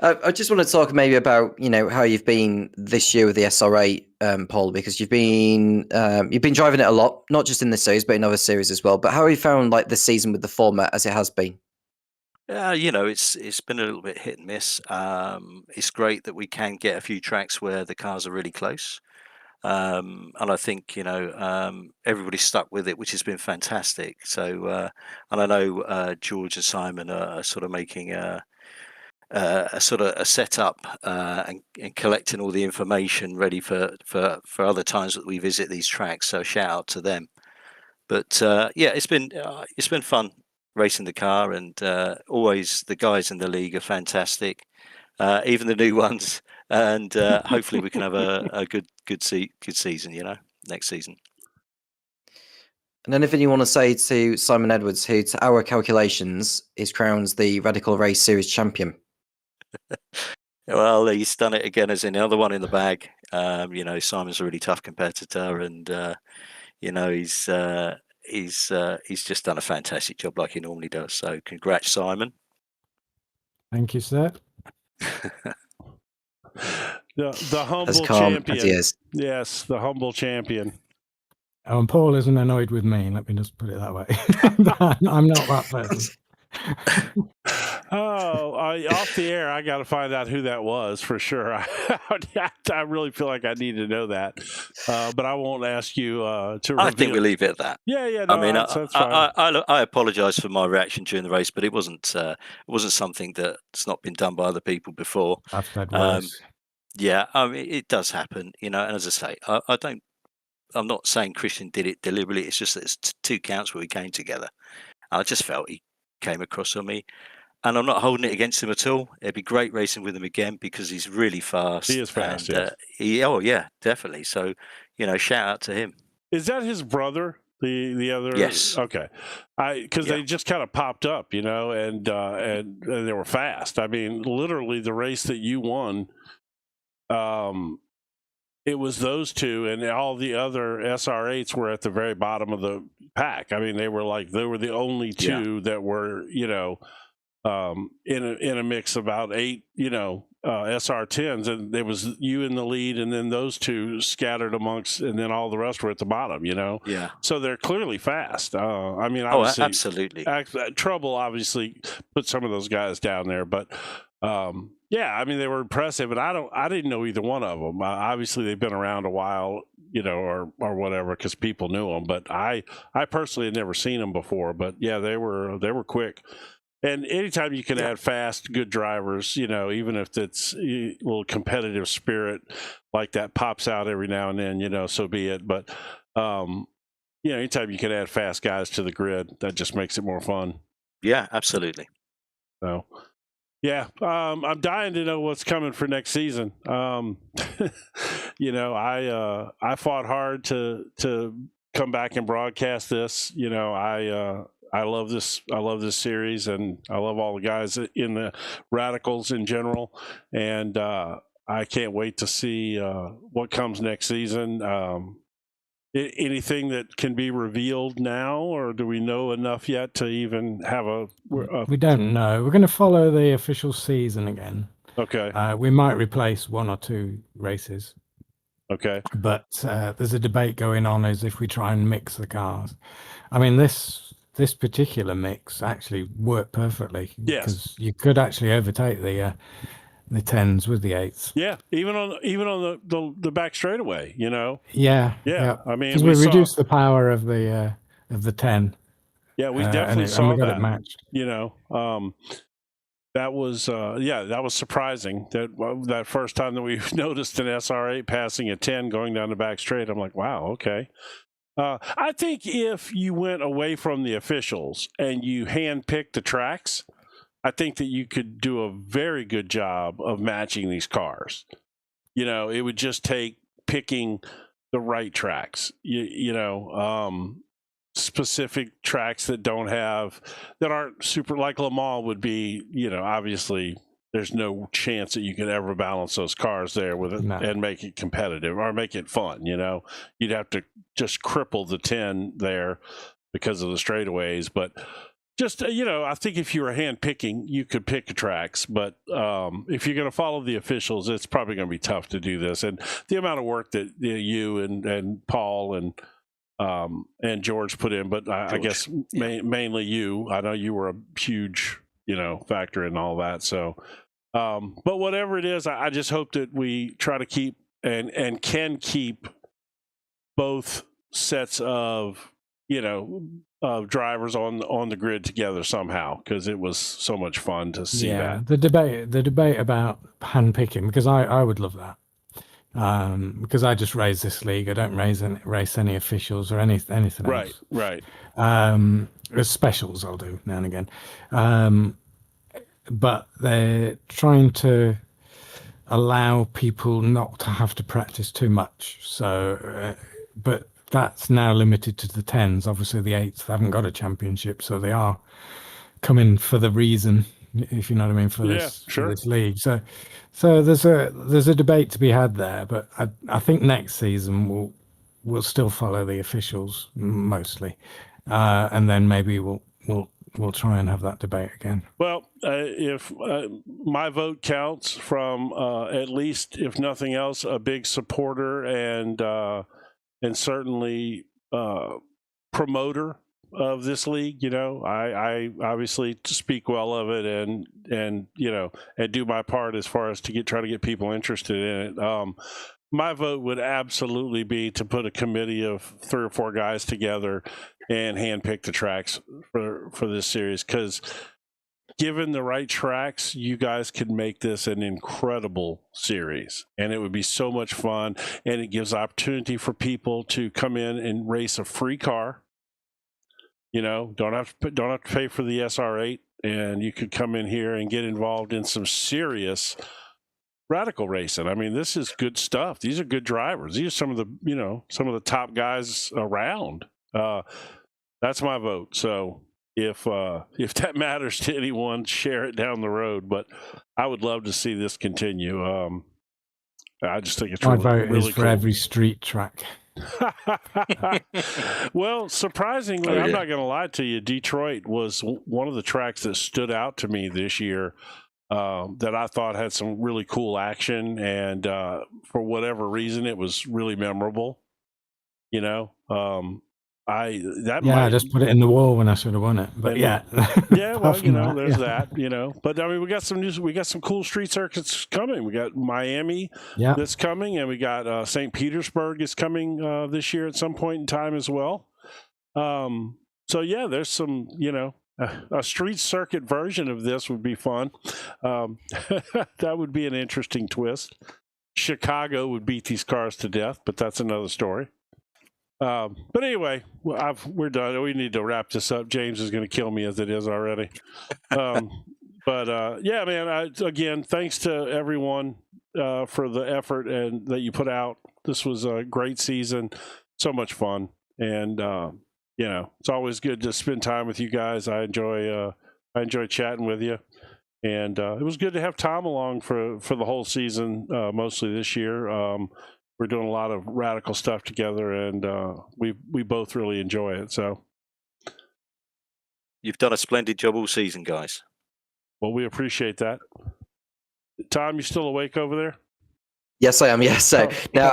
I just want to talk maybe about how you've been this year with the SR8, Paul, because you've been driving it a lot, not just in this series but in other series as well. But how have you found the season with the format as it has been? It's been a little bit hit and miss. It's great that we can get a few tracks where the cars are really close. And I think everybody stuck with it, which has been fantastic. So, and I know George and Simon are sort of making a sort of a setup and collecting all the information ready for other times that we visit these tracks. So shout out to them. But yeah, it's been fun racing the car, and always the guys in the league are fantastic, even the new ones. And hopefully we can have a good season, next season. And anything you want to say to Simon Edwards, who, to our calculations, is crowned the Radical Race Series champion? Well, he's done it again as another one in the bag. Simon's a really tough competitor, and he's just done a fantastic job like he normally does. So, congrats, Simon. Thank you, sir. The humble As calm champion. as he is. Yes, the humble champion. Oh, and Paul isn't annoyed with me. Let me just put it that way. I'm not that person. Off the air, I got to find out who that was for sure. I really feel like I need to know that, but I won't ask you to reveal. I think we'll leave it at that. Yeah. No, I mean, that's fine. I apologise for my reaction during the race, but it wasn't something that's not been done by other people before. I've said worse. Yeah, I mean, it does happen, and as I say, I'm not saying Christian did it deliberately. It's just that it's 2 counts where we came together. I just felt he came across on me, and I'm not holding it against him at all. It'd be great racing with him again because he's really fast. He is fast. And, yeah, definitely. So, shout out to him. Is that his brother? The other? Yes. Okay. Because they just kind of popped up, and they were fast. I mean, literally the race that you won. It was those two, and all the other SR8s were at the very bottom of the pack. I mean, they were the only two that were, in a mix about 8, SR10s, and there was you in the lead, and then those two scattered amongst, and then all the rest were at the bottom. Yeah. So they're clearly fast. I mean, obviously, absolutely. Trouble obviously put some of those guys down there, but. Yeah, I mean, they were impressive, and I didn't know either one of them. Obviously, they've been around a while, or whatever, because people knew them. But I personally had never seen them before. But yeah, they were quick. And anytime you can add fast, good drivers, even if it's a little competitive spirit like that pops out every now and then, so be it. But anytime you can add fast guys to the grid, that just makes it more fun. Yeah, absolutely. So. Yeah, I'm dying to know what's coming for next season. I fought hard to come back and broadcast this. I love this. I love this series, and I love all the guys in the Radicals in general. And I can't wait to see what comes next season. Anything that can be revealed now, or do we know enough yet to even have a we don't know. We're going to follow the official season again. Okay. We might replace 1 or 2 races. Okay. But there's a debate going on as if we try and mix the cars. I mean, this particular mix actually worked perfectly. Yes. Because you could actually overtake the 10s with the 8s. Yeah, even on the back straightaway, Yeah. I mean, because we reduced the power of the 10. Yeah, we definitely saw and we got that. it matched. That was that was surprising. That first time that we noticed an SR8 passing a 10 going down the back straight, I'm like, wow, okay. I think if you went away from the officials and you handpicked the tracks, I think that you could do a very good job of matching these cars. It would just take picking the right tracks, specific tracks that aren't super, like Le Mans would be, obviously there's no chance that you could ever balance those cars there with it and make it competitive or make it fun. You'd have to just cripple the 10 there because of the straightaways, but just, I think if you were hand picking, you could pick the tracks, but if you're going to follow the officials, it's probably going to be tough to do this. And the amount of work that you and Paul and George put in, but I guess mainly you. I know you were a huge, factor in all that. So, but whatever it is, I just hope that we try to keep and can keep both sets of drivers on the grid together somehow, because it was so much fun to see that. The debate about handpicking, because I would love that. Because I just race this league. I don't race any officials or anything else. Right. Specials I'll do now and again. But they're trying to allow people not to have to practice too much. So, but that's now limited to the 10s. Obviously, the 8s haven't got a championship, so they are coming for the reason, if you know what I mean, for this league. So there's a debate to be had there. But I think next season we'll still follow the officials mostly, and then maybe we'll try and have that debate again. Well, if my vote counts from at least, if nothing else, a big supporter and certainly promoter of this league. I obviously speak well of it and do my part as far as try to get people interested in it. My vote would absolutely be to put a committee of 3 or 4 guys together and handpick the tracks for this series, because given the right tracks, you guys could make this an incredible series, and it would be so much fun. And it gives opportunity for people to come in and race a free car. Don't have to pay for the SR8, and you could come in here and get involved in some serious radical racing. I mean, this is good stuff. These are good drivers. These are some of the top guys around. That's my vote. So if that matters to anyone, share it down the road. But I would love to see this continue. I just think it's my really, vote really is for cool. every street track. Well, surprisingly, I'm not going to lie to you, Detroit was one of the tracks that stood out to me this year, that I thought had some really cool action, and for whatever reason, it was really memorable. I just put it in the wall when I should have won it. But well, there's that. But I mean, we got some cool street circuits coming. We got Miami that's coming, and we got St. Petersburg is coming this year at some point in time as well. So yeah, there's some, a street circuit version of this would be fun. That would be an interesting twist. Chicago would beat these cars to death, but that's another story. But anyway, we're done. We need to wrap this up. James is going to kill me as it is already. But yeah, man, again, thanks to everyone for the effort and that you put out. This was a great season. So much fun. And, it's always good to spend time with you guys. I enjoy chatting with you. And it was good to have Tom along for the whole season, mostly this year. We're doing a lot of radical stuff together, and we both really enjoy it. So, you've done a splendid job all season, guys. Well, we appreciate that. Tom, you still awake over there? Yes, I am. Yes, so now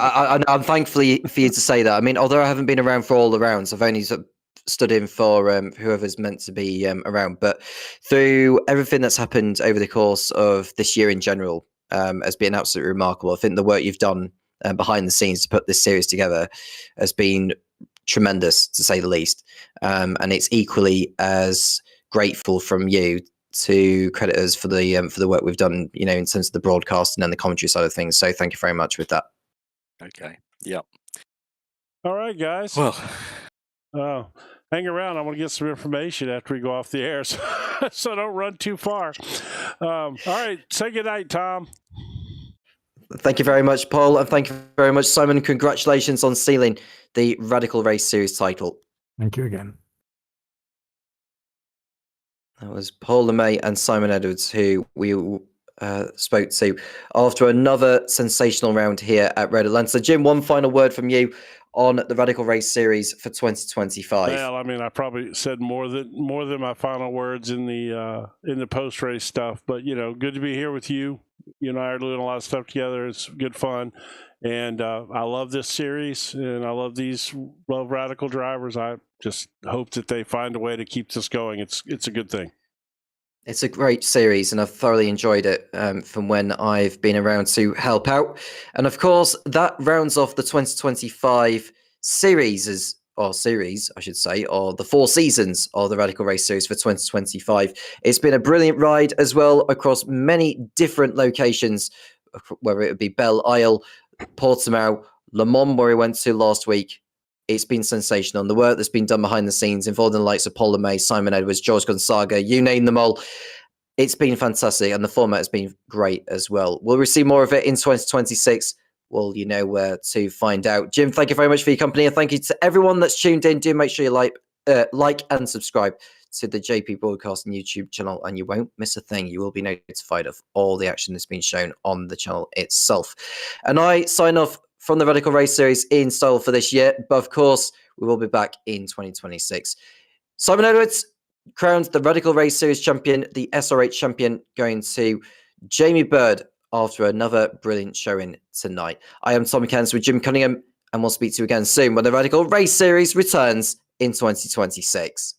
I'm thankful for you to say that. I mean, although I haven't been around for all the rounds, I've only stood in for whoever's meant to be around. But through everything that's happened over the course of this year in general, has been absolutely remarkable. I think the work you've done behind the scenes to put this series together has been tremendous, to say the least. And it's equally as grateful from you to credit us for the work we've done, in terms of the broadcasting and the commentary side of things. So thank you very much with that. Okay. Yep. All right, guys. Well, hang around. I want to get some information after we go off the air, so don't run too far. All right. Say goodnight, Tom. Thank you very much, Paul, and thank you very much, Simon. Congratulations on sealing the Radical Race Series title. Thank you again. That was Paul LeMay and Simon Edwards, who we spoke to after another sensational round here at Red Atlanta. So, Jim, one final word from you on the Radical Race Series for 2025. Well, I mean, I probably said more than my final words in the post race stuff, but good to be here with you. You and I are doing a lot of stuff together. It's good fun, and I love this series, and I love radical drivers. I just hope that they find a way to keep this going. It's a good thing. It's a great series, and I've thoroughly enjoyed it from when I've been around to help out. And of course, that rounds off the 2025 series, I should say, or the 4 seasons of the Radical Race Series for 2025. It's been a brilliant ride as well across many different locations, whether it would be Belle Isle, Portimao, Le Mans, where we went to last week. It's been sensational. And the work that's been done behind the scenes, involving the likes of Paul LeMay, Simon Edwards, George Gonzaga, you name them all. It's been fantastic, and the format has been great as well. Will we see more of it in 2026? Well, you know where to find out. Jim, thank you very much for your company, and thank you to everyone that's tuned in. Do make sure you like and subscribe to the JP Broadcasting YouTube channel, and you won't miss a thing. You will be notified of all the action that's been shown on the channel itself. And I sign off from the Radical Race Series in style for this year, but of course, we will be back in 2026. Simon Edwards crowned the Radical Race Series champion, the SRH champion, going to Jamie Bird after another brilliant showing tonight. I am Tommy Cairns with Jim Cunningham, and we'll speak to you again soon when the Radical Race Series returns in 2026.